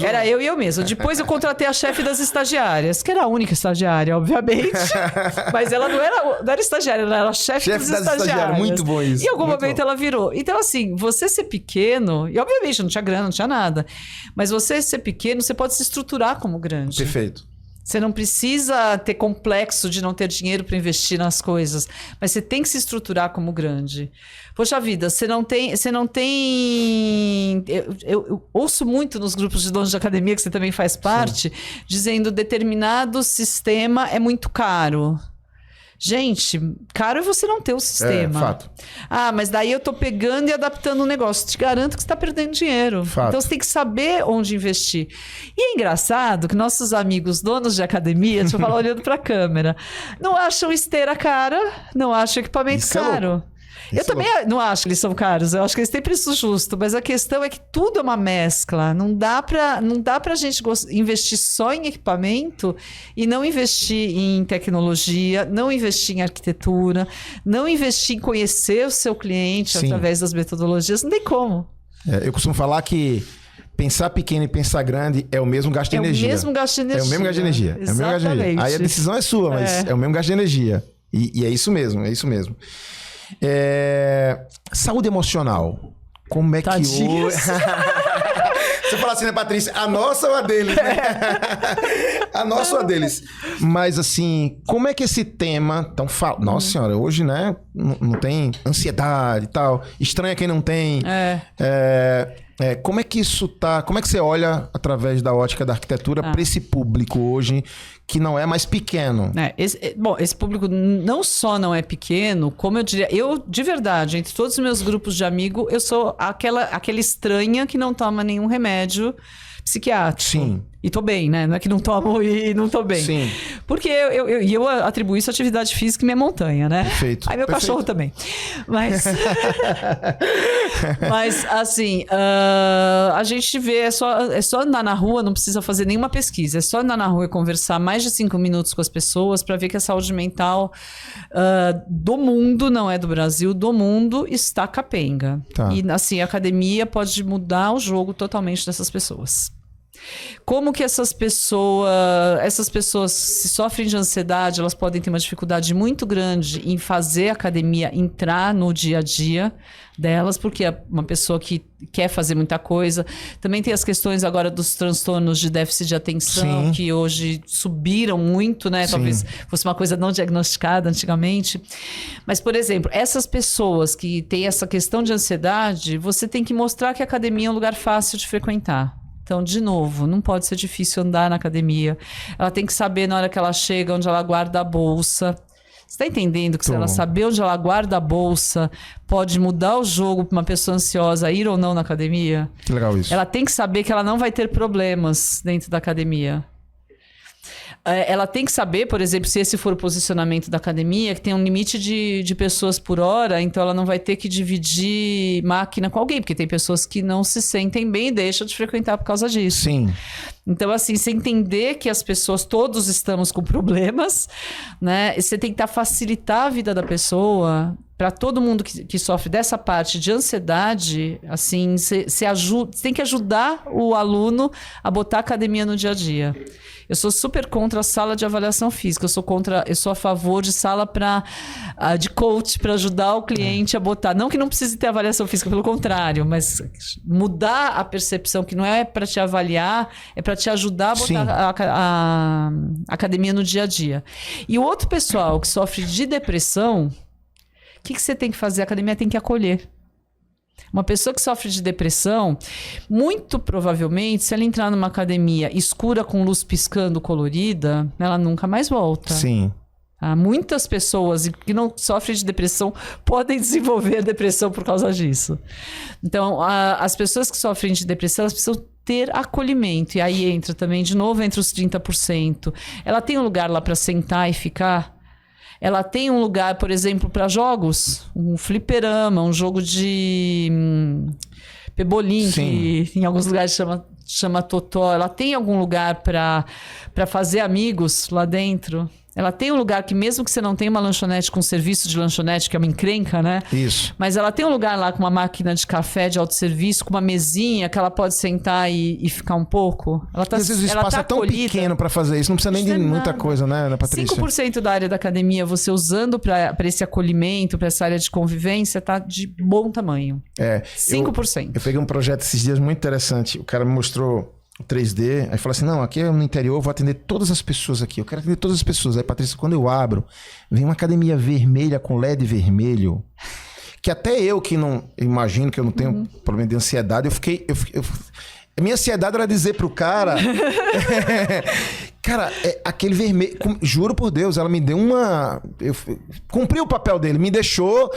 Era eu mesma. Depois eu contratei a chefe das estagiárias, que era a única estagiária, obviamente. Mas ela não era estagiária, ela era chefe das estagiárias. Muito bom isso. Em algum momento ela virou. Então, assim, você ser pequeno... E obviamente não tinha grana, não tinha nada. Mas você ser pequeno, você pode se estruturar como grande. Perfeito. Você não precisa ter complexo de não ter dinheiro para investir nas coisas, mas você tem que se estruturar como grande. Poxa vida, você não tem... Eu ouço muito nos grupos de donos de academia, que você também faz parte, dizendo determinado sistema é muito caro. Gente, caro é você não ter o sistema. Fato. Mas daí eu tô pegando e adaptando o negócio. Te garanto que você tá perdendo dinheiro. Fato. Então você tem que saber onde investir. E é engraçado que nossos amigos donos de academia, deixa eu falar olhando pra câmera, não acham esteira cara, não acham equipamento caro. Eu também não acho que eles são caros, eu acho que eles têm preço justo, mas a questão é que tudo é uma mescla. Não dá pra gente investir só em equipamento e não investir em tecnologia, não investir em arquitetura, não investir em conhecer o seu cliente através das metodologias. Não tem como. Eu costumo falar que pensar pequeno e pensar grande é o mesmo gasto de energia. É o mesmo gasto de energia. É o mesmo gasto de energia. Exatamente. Aí a decisão é sua, mas é o mesmo gasto de energia. E é isso mesmo, é isso mesmo. Saúde emocional. Como é que hoje... Você fala assim, né, Patrícia? A nossa ou a deles, né? A nossa ou a deles. Mas assim, como é que esse tema... Nossa senhora, hoje, né? Não tem ansiedade e tal. Estranha quem não tem. Como é que isso tá? Como é que você olha através da ótica da arquitetura para esse público hoje que não é mais pequeno? Esse público não só não é pequeno, como eu diria, de verdade, entre todos os meus grupos de amigos, eu sou aquela estranha que não toma nenhum remédio psiquiátrico. Sim. E tô bem, né? Não é que não tomo e não tô bem. Sim. Porque eu atribuo isso à atividade física e minha montanha, né? Perfeito. Aí meu cachorro também. Mas assim, a gente vê, é só andar na rua, não precisa fazer nenhuma pesquisa. É só andar na rua e conversar mais de 5 minutos com as pessoas para ver que a saúde mental do mundo, não é do Brasil, do mundo, está capenga. Tá. E assim, a academia pode mudar o jogo totalmente dessas pessoas. Como que essas pessoas se sofrem de ansiedade, elas podem ter uma dificuldade muito grande em fazer a academia entrar no dia a dia delas, porque é uma pessoa que quer fazer muita coisa. Também tem as questões agora dos transtornos de déficit de atenção, Sim. que hoje subiram muito, né? Sim. Talvez fosse uma coisa não diagnosticada antigamente. Mas, por exemplo, essas pessoas que têm essa questão de ansiedade, você tem que mostrar que a academia é um lugar fácil de frequentar. Então, de novo, não pode ser difícil andar na academia. Ela tem que saber na hora que ela chega onde ela guarda a bolsa. Você está entendendo que se ela saber onde ela guarda a bolsa, pode mudar o jogo para uma pessoa ansiosa ir ou não na academia? Que legal isso. Ela tem que saber que ela não vai ter problemas dentro da academia. Ela tem que saber, por exemplo, se esse for o posicionamento da academia, que tem um limite de pessoas por hora, então ela não vai ter que dividir máquina com alguém, porque tem pessoas que não se sentem bem e deixam de frequentar por causa disso. Sim. Então, assim, você entender que as pessoas, todos estamos com problemas, né? E você tentar facilitar a vida da pessoa. Para todo mundo que sofre dessa parte de ansiedade, assim, você tem que ajudar o aluno a botar a academia no dia a dia. Eu sou super contra a sala de avaliação física. Eu sou a favor de sala de coach para ajudar o cliente a botar. Não que não precise ter avaliação física, pelo contrário, mas mudar a percepção que não é para te avaliar, é para te ajudar a botar a academia no dia a dia. E o outro pessoal que sofre de depressão, o que você tem que fazer? A academia tem que acolher. Uma pessoa que sofre de depressão, muito provavelmente, se ela entrar numa academia escura com luz piscando colorida, ela nunca mais volta. Sim. Muitas pessoas que não sofrem de depressão podem desenvolver depressão por causa disso. Então, as pessoas que sofrem de depressão, elas precisam ter acolhimento. E aí entra também, de novo, entre os 30%. Ela tem um lugar lá para sentar e ficar. Ela tem um lugar, por exemplo, para jogos, um fliperama, um jogo de pebolim, que em alguns lugares chama totó. Ela tem algum lugar para fazer amigos lá dentro. Ela tem um lugar que, mesmo que você não tenha uma lanchonete com serviço de lanchonete, que é uma encrenca, né? Isso. Mas ela tem um lugar lá com uma máquina de café de autosserviço, com uma mesinha que ela pode sentar e ficar um pouco. Ela tá, às vezes o espaço é tão pequeno para fazer isso, não precisa nem de muita coisa, né, Patrícia? 5% da área da academia, você usando para esse acolhimento, para essa área de convivência, tá de bom tamanho. 5%. Eu peguei um projeto esses dias muito interessante. O cara me mostrou 3D, aí falou assim, não, aqui no interior eu vou atender todas as pessoas aqui, eu quero atender todas as pessoas. Aí, Patrícia, quando eu abro, vem uma academia vermelha com LED vermelho, que até eu que não, imagino que eu não tenho problema de ansiedade, a minha ansiedade era dizer pro cara, cara, aquele vermelho, juro por Deus, ela me deu cumpriu o papel dele, me deixou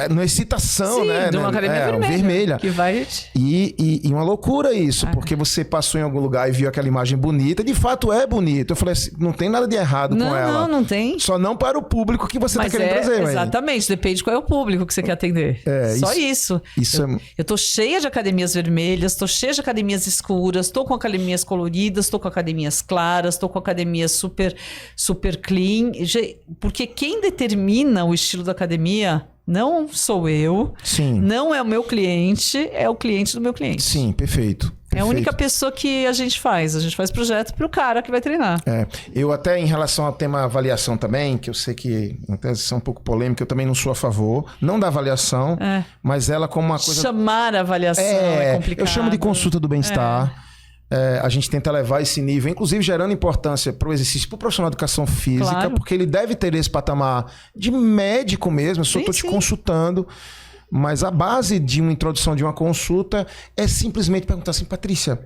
na excitação, né? De uma academia vermelha. Que vai... E uma loucura isso, porque você passou em algum lugar e viu aquela imagem bonita, de fato é bonito. Eu falei assim, não tem nada de errado com ela. Não tem. Só não para o público que você tá querendo trazer. Exatamente, depende de qual é o público que você quer atender. Só isso. Eu tô cheia de academias vermelhas, tô cheia de academias escuras, tô com academias coloridas, tô com academias claras, tô com academias super, super clean. Porque quem determina o estilo da academia não sou eu, não é o meu cliente, é o cliente do meu cliente. Sim, perfeito. É a única pessoa que a gente faz projeto para o cara que vai treinar. Eu até, em relação ao tema avaliação também, que eu sei que até isso é um pouco polêmico, eu também não sou a favor, não da avaliação, mas ela como uma coisa... Chamar a avaliação é complicado. Eu chamo de consulta do bem-estar. A gente tenta levar esse nível, inclusive gerando importância para o exercício, para o profissional de educação física, porque ele deve ter esse patamar de médico mesmo. Eu só estou te consultando, Mas a base de uma introdução de uma consulta é simplesmente perguntar assim, Patrícia,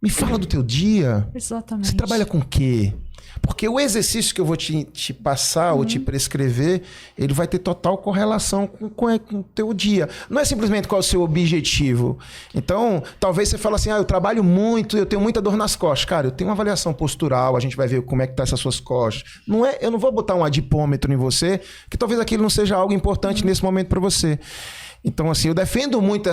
me fala do teu dia. Exatamente. Você trabalha com o quê? Porque o exercício que eu vou te passar ou te prescrever, ele vai ter total correlação com o teu dia. Não é simplesmente qual é o seu objetivo. Então, talvez você fale assim, eu trabalho muito, eu tenho muita dor nas costas. Cara, eu tenho uma avaliação postural, a gente vai ver como é que tá essas suas costas. Eu não vou botar um adipômetro em você, que talvez aquilo não seja algo importante nesse momento para você. Então, assim, eu defendo muito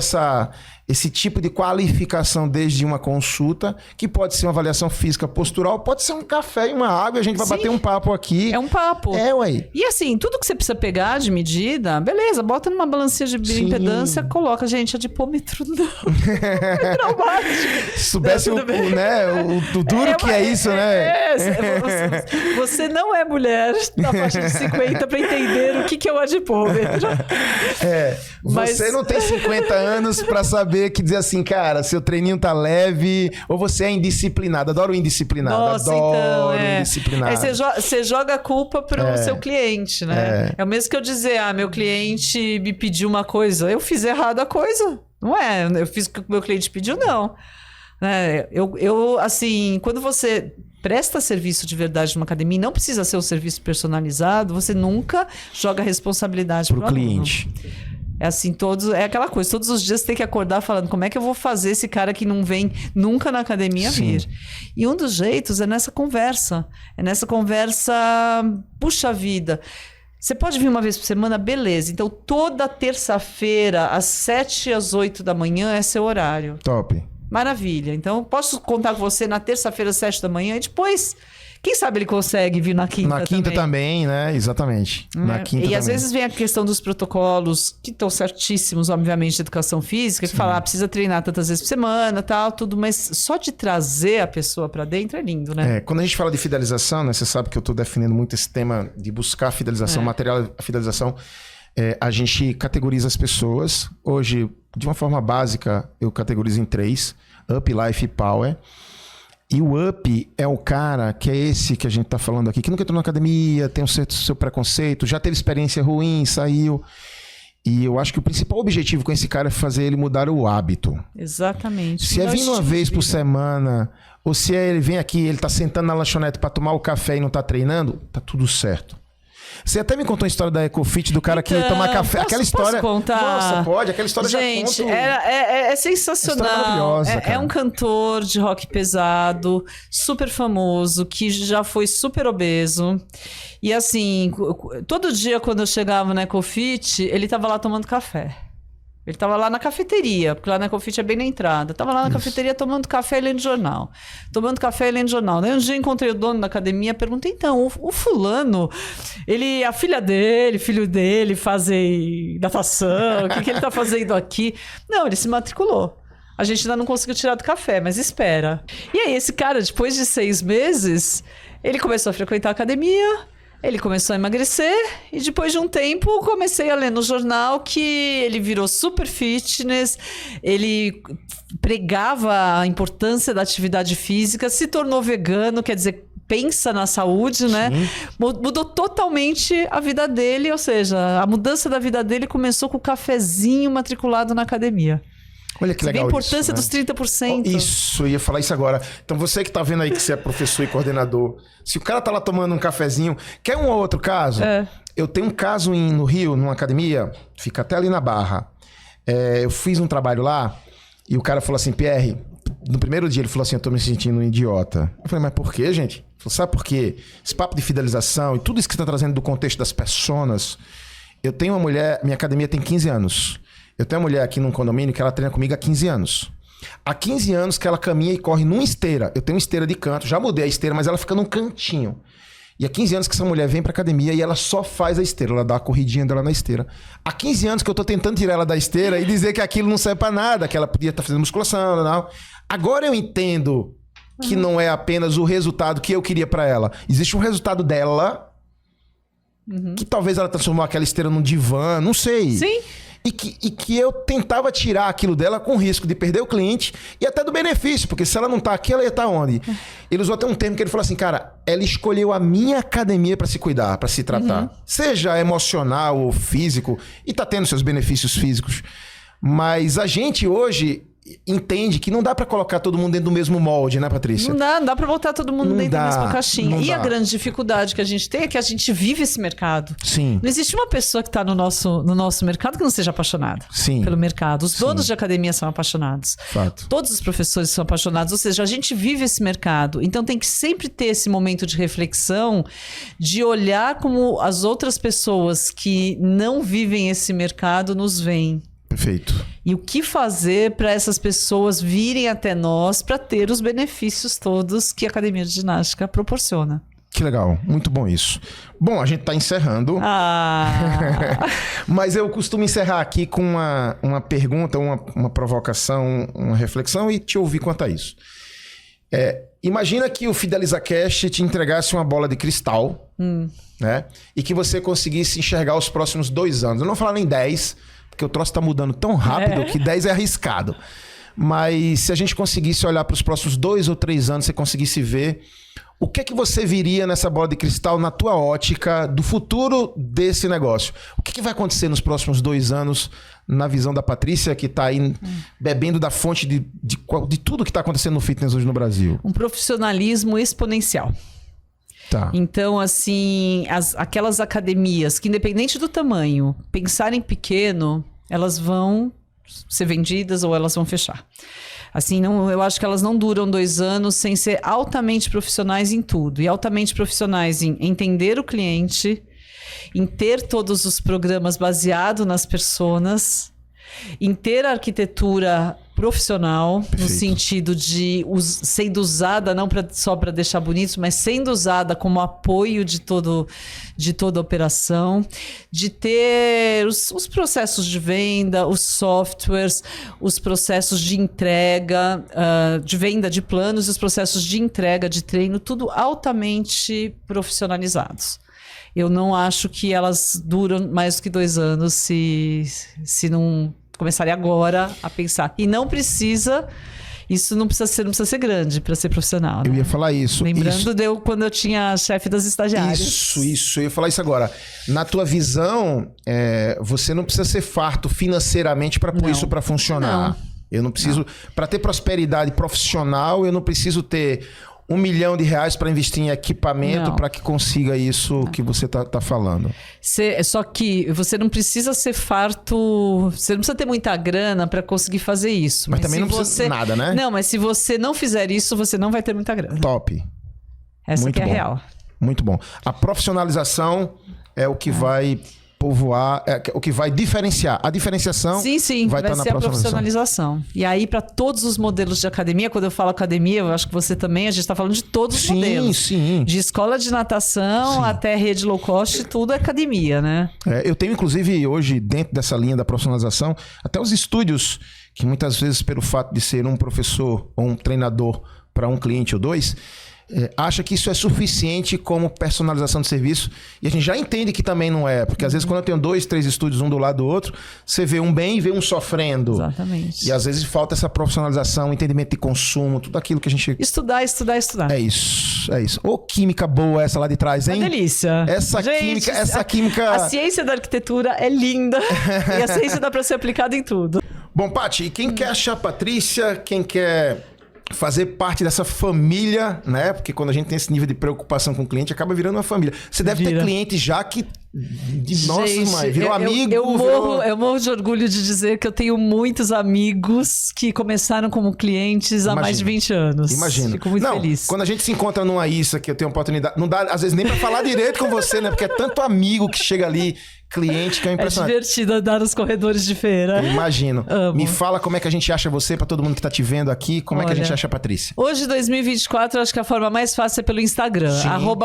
esse tipo de qualificação desde uma consulta, que pode ser uma avaliação física postural, pode ser um café e uma água, e a gente vai bater um papo aqui. É um papo. Ué. E assim, tudo que você precisa pegar de medida, beleza, bota numa balancinha de bioimpedância, coloca, gente, adipômetro não. É traumático. Se soubesse o duro que é isso, né? Você não é mulher na faixa de 50 para entender o que é o adipômetro. Você não tem 50 anos pra saber que dizer assim, cara, seu treininho tá leve, ou você é indisciplinado. Adoro o indisciplinado. Nossa, adoro então, indisciplinado. Aí você joga a culpa pro seu cliente, né? É o mesmo que eu dizer, meu cliente me pediu uma coisa, eu fiz errado a coisa. Não é, eu fiz o que o meu cliente pediu, não. Eu assim, quando você presta serviço de verdade numa academia, não precisa ser um serviço personalizado, você nunca joga a responsabilidade pro cliente. É assim, é aquela coisa, todos os dias você tem que acordar falando como é que eu vou fazer esse cara que não vem nunca na academia vir. E um dos jeitos é nessa conversa. Puxa vida, você pode vir uma vez por semana? Beleza. Então, toda terça-feira, às 7 às 8 da manhã é seu horário. Top. Maravilha. Então, posso contar com você na terça-feira, às 7 da manhã e depois... Quem sabe ele consegue vir na quinta também. Na quinta também, né? Exatamente. Na quinta e às vezes vem a questão dos protocolos, que estão certíssimos, obviamente, de educação física, que fala, precisa treinar tantas vezes por semana, tal, tudo, mas só de trazer a pessoa pra dentro é lindo, né? Quando a gente fala de fidelização, né? Você sabe que eu tô defendendo muito esse tema de buscar fidelização, material a fidelização. A gente categoriza as pessoas. Hoje, de uma forma básica, eu categorizo em 3. Up, Life e Power. E o up é o cara que é esse que a gente tá falando aqui, que nunca entrou na academia, tem o seu preconceito, já teve experiência ruim, saiu. E eu acho que o principal objetivo com esse cara é fazer ele mudar o hábito. Exatamente. Se é vir uma vez por semana, ou se ele vem aqui, ele tá sentando na lanchonete para tomar o café e não tá treinando, tá tudo certo. Você até me contou a história da EcoFit, do cara que toma café. Aquela história... Posso contar? Nossa, pode. Aquela história gente, já conto... é sensacional. Maravilhosa, é um cantor de rock pesado, super famoso, que já foi super obeso. E assim, todo dia quando eu chegava na EcoFit, ele tava lá tomando café. Ele tava lá na cafeteria, porque lá na EcoFit é bem na entrada. Tava lá na cafeteria tomando café e lendo jornal. Daí um dia encontrei o dono da academia, perguntei, então, o fulano, a filho dele fazem natação, o que ele tá fazendo aqui? Não, ele se matriculou. A gente ainda não conseguiu tirar do café, mas espera. E aí, esse cara, depois de 6 meses, ele começou a frequentar a academia... Ele começou a emagrecer e depois de um tempo comecei a ler no jornal que ele virou super fitness, ele pregava a importância da atividade física, se tornou vegano, quer dizer, pensa na saúde, né? Mudou totalmente a vida dele, ou seja, a mudança da vida dele começou com o cafezinho matriculado na academia. Olha que legal a importância isso, dos 30%. Isso, eu ia falar isso agora. Então você que tá vendo aí que você é professor e coordenador, se o cara tá lá tomando um cafezinho, quer um ou outro caso? Eu tenho um caso no Rio, numa academia, fica até ali na Barra. Eu fiz um trabalho lá e o cara falou assim, Pierre, no primeiro dia ele falou assim, eu tô me sentindo um idiota. Eu falei, mas por quê, gente? Ele falou, sabe por quê? Esse papo de fidelização e tudo isso que você tá trazendo do contexto das personas. Eu tenho uma mulher, minha academia tem 15 anos. Eu tenho uma mulher aqui num condomínio que ela treina comigo há 15 anos. Há 15 anos que ela caminha e corre numa esteira. Eu tenho uma esteira de canto, já mudei a esteira, mas ela fica num cantinho. E há 15 anos que essa mulher vem pra academia e ela só faz a esteira. Ela dá a corridinha dela na esteira. Há 15 anos que eu tô tentando tirar ela da esteira e dizer que aquilo não serve pra nada, que ela podia estar fazendo musculação, não. Agora eu entendo que não é apenas o resultado que eu queria pra ela. Existe um resultado dela que talvez ela transformou aquela esteira num divã, não sei. Sim. e que eu tentava tirar aquilo dela com risco de perder o cliente e até do benefício, porque se ela não tá aqui, ela ia estar onde? Ele usou até um termo que ele falou assim, cara, ela escolheu a minha academia para se cuidar, para se tratar. Seja emocional ou físico, e tá tendo seus benefícios físicos. Mas a gente hoje entende que não dá pra colocar todo mundo dentro do mesmo molde, né, Patrícia? Não dá pra botar todo mundo dentro da mesma caixinha. E dá. a grande dificuldade que a gente tem é que a gente vive esse mercado. Sim. Não existe uma pessoa que tá no nosso mercado que não seja apaixonada pelo mercado. Os donos de academia são apaixonados. Fato. Todos os professores são apaixonados. Ou seja, a gente vive esse mercado. Então tem que sempre ter esse momento de reflexão, de olhar como as outras pessoas que não vivem esse mercado nos veem. Perfeito. E o que fazer para essas pessoas virem até nós para ter os benefícios todos que a academia de ginástica proporciona. Que legal, muito bom isso. Bom, a gente tá encerrando. Mas eu costumo encerrar aqui com uma pergunta, uma provocação, uma reflexão e te ouvir quanto a isso. Imagina que o FidelizaCast te entregasse uma bola de cristal, né? E que você conseguisse enxergar os próximos 2 anos. Eu não vou falar nem 10, porque o troço tá mudando tão rápido que 10 é arriscado. Mas se a gente conseguisse olhar para os próximos 2 ou 3 anos, você conseguisse ver o que é que você viria nessa bola de cristal na tua ótica do futuro desse negócio. O que vai acontecer nos próximos 2 anos na visão da Patrícia, que está aí bebendo da fonte de tudo que está acontecendo no fitness hoje no Brasil? Um profissionalismo exponencial. Tá. Então, assim, aquelas academias que, independente do tamanho, pensarem pequeno, elas vão ser vendidas ou elas vão fechar. Assim, eu acho que elas não duram 2 anos sem ser altamente profissionais em tudo. E altamente profissionais em entender o cliente, em ter todos os programas baseados nas personas, em ter a arquitetura profissional, no sentido de sendo usada não só para deixar bonito, mas sendo usada como apoio de toda a operação, de ter os processos de venda, os softwares, os processos de entrega, de venda de planos, os processos de entrega, de treino, tudo altamente profissionalizados. Eu não acho que elas duram mais do que 2 anos se não começarem agora a pensar. E não precisa... Isso não precisa ser grande para ser profissional. Eu ia falar isso. Lembrando quando eu tinha chefe das estagiárias. Isso. Eu ia falar isso agora. Na tua visão, você não precisa ser farto financeiramente para pôr isso para funcionar. Não. Eu não preciso... Para ter prosperidade profissional, eu não preciso ter R$1 milhão para investir em equipamento para que consiga isso que você tá falando. Só que você não precisa ser farto, você não precisa ter muita grana para conseguir fazer isso. Mas também não precisa nada, né? Não, mas se você não fizer isso, você não vai ter muita grana. Top. Essa Muito que é bom. a real. Muito bom. A profissionalização é o que vai povoar, o que vai diferenciar. A diferenciação sim, vai estar na ser a profissionalização. E aí, para todos os modelos de academia, quando eu falo academia, eu acho que você também, a gente está falando de todos os modelos. Sim. De escola de natação até rede low cost, tudo é academia, né? Eu tenho, inclusive, hoje, dentro dessa linha da profissionalização, até os estúdios, que muitas vezes, pelo fato de ser um professor ou um treinador para um cliente ou 2, acha que isso é suficiente como personalização de serviço. E a gente já entende que também não é. Porque às vezes quando eu tenho 2, 3 estúdios, um do lado do outro, você vê um bem e vê um sofrendo. Exatamente. E às vezes falta essa profissionalização, entendimento de consumo, tudo aquilo que a gente... Estudar. É isso. Ô, química boa essa lá de trás, hein? Uma delícia. Essa química... A ciência da arquitetura é linda. E a ciência dá para ser aplicada em tudo. Bom, Paty, e quem quer achar a Patrícia, quem quer fazer parte dessa família, né? Porque quando a gente tem esse nível de preocupação com o cliente, acaba virando uma família. Você deve ter cliente já que... Nossa, mãe, virou amigo. Eu morro de orgulho de dizer que eu tenho muitos amigos que começaram como clientes há mais de 20 anos. Imagino. Fico muito feliz. Quando a gente se encontra numa ISA, que eu tenho oportunidade... Não dá, às vezes, nem pra falar direito com você, né? Porque é tanto amigo que chega ali... Cliente que é impressionante. É divertido andar nos corredores de feira. Eu imagino. Amo. Me fala como é que a gente acha você, pra todo mundo que tá te vendo aqui, como é que a gente acha a Patrícia. Hoje, 2024, eu acho que a forma mais fácil é pelo Instagram,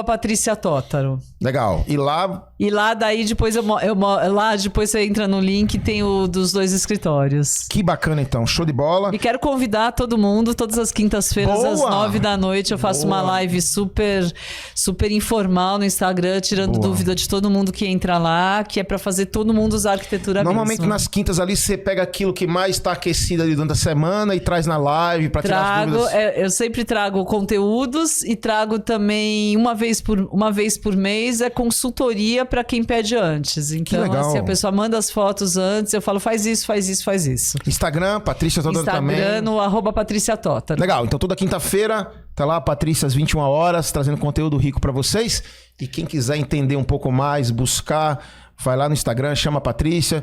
@PatriciaTótaro. Legal. E lá lá daí depois lá depois você entra no link, tem o dos 2 escritórios. Que bacana, então. Show de bola. E quero convidar todo mundo, todas as quintas-feiras, às 9 da noite, eu faço uma live super, super informal no Instagram, tirando dúvida de todo mundo que entra lá, que é pra fazer todo mundo usar arquitetura Normalmente mesmo. nas quintas ali, você pega aquilo que mais tá aquecido ali durante a semana e traz na live pra tirar as dúvidas. Eu sempre trago conteúdos e trago também uma vez por mês consultoria pra quem pede antes. Então, assim, a pessoa manda as fotos antes, eu falo, faz isso, faz isso, faz isso. Instagram, Patrícia Totter também. Instagram, no @Patrícia Totter. Legal, então toda quinta-feira tá lá a Patrícia às 21 horas, trazendo conteúdo rico pra vocês. E quem quiser entender um pouco mais, buscar, vai lá no Instagram, chama a Patrícia.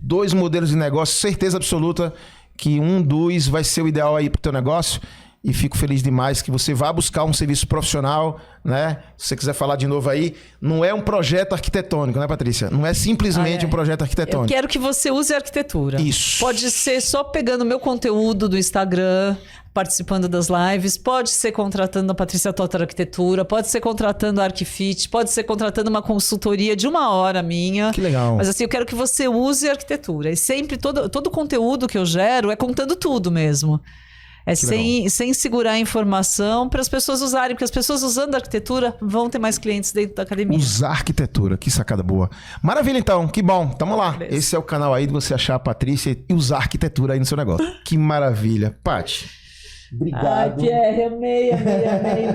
2 modelos de negócio, certeza absoluta que um dos vai ser o ideal aí pro teu negócio. E fico feliz demais que você vá buscar um serviço profissional, né? Se você quiser falar de novo aí, não é um projeto arquitetônico, né, Patrícia? Não é simplesmente um projeto arquitetônico. Eu quero que você use a arquitetura. Isso. Pode ser só pegando o meu conteúdo do Instagram, participando das lives, pode ser contratando a Patrícia Totter Arquitetura, pode ser contratando a Arquifit, pode ser contratando uma consultoria de 1 hora minha. Que legal. Mas assim, eu quero que você use a arquitetura. E sempre, todo o conteúdo que eu gero é contando tudo mesmo. Sem segurar a informação para as pessoas usarem, porque as pessoas usando a arquitetura vão ter mais clientes dentro da academia. Usar arquitetura, que sacada boa. Maravilha, então, que bom, tamo lá. Beleza. Esse é o canal aí de você achar a Patrícia e usar arquitetura aí no seu negócio. Que maravilha. Paty, obrigado. Ai, Pierre, amei.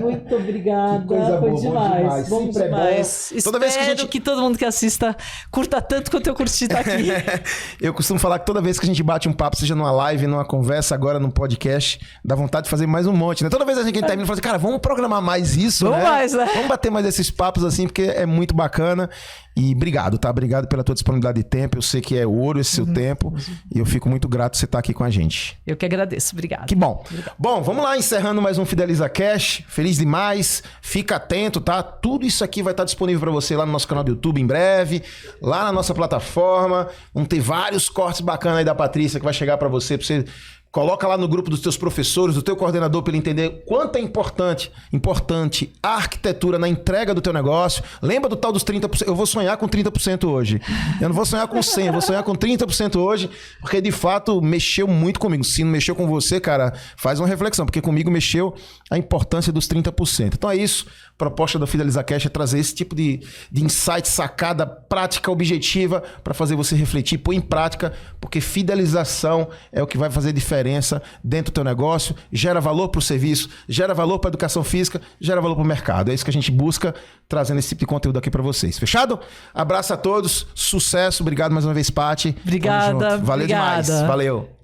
Muito obrigada. Que coisa Foi boa, demais. bom demais. Sempre demais. é bom. Toda vez que todo mundo que assista curta tanto quanto eu curti estar aqui. Eu costumo falar que toda vez que a gente bate um papo, seja numa live, numa conversa, agora num podcast, dá vontade de fazer mais um monte, né? Toda vez a gente termina e fala assim, cara, vamos programar mais isso, Vamos mais, né? Vamos bater mais esses papos assim, porque é muito bacana. E obrigado, tá? Obrigado pela tua disponibilidade de tempo. Eu sei que é ouro esse seu tempo. E eu fico muito grato de você estar aqui com a gente. Eu que agradeço. Obrigada. Que bom. Bom, vamos lá, encerrando mais um Fideliza Cash. Feliz demais. Fica atento, tá? Tudo isso aqui vai estar disponível para você lá no nosso canal do YouTube em breve. Lá na nossa plataforma. Vão ter vários cortes bacanas aí da Patrícia que vai chegar para você. Coloca lá no grupo dos teus professores, do teu coordenador, para ele entender quanto é importante a arquitetura na entrega do teu negócio. Lembra do tal dos 30%? Eu vou sonhar com 30% hoje. Eu não vou sonhar com 100%, eu vou sonhar com 30% hoje, porque de fato mexeu muito comigo. Se não mexeu com você, cara, faz uma reflexão, porque comigo mexeu a importância dos 30%. Então é isso. A proposta do Fideliza Cash é trazer esse tipo de insight, sacada, prática, objetiva, para fazer você refletir, pôr em prática, porque fidelização é o que vai fazer diferença dentro do teu negócio, gera valor para o serviço, gera valor para a educação física, gera valor para o mercado. É isso que a gente busca trazendo esse tipo de conteúdo aqui para vocês. Fechado? Abraço a todos, sucesso, obrigado mais uma vez, Paty. Obrigada. Valeu demais. Valeu.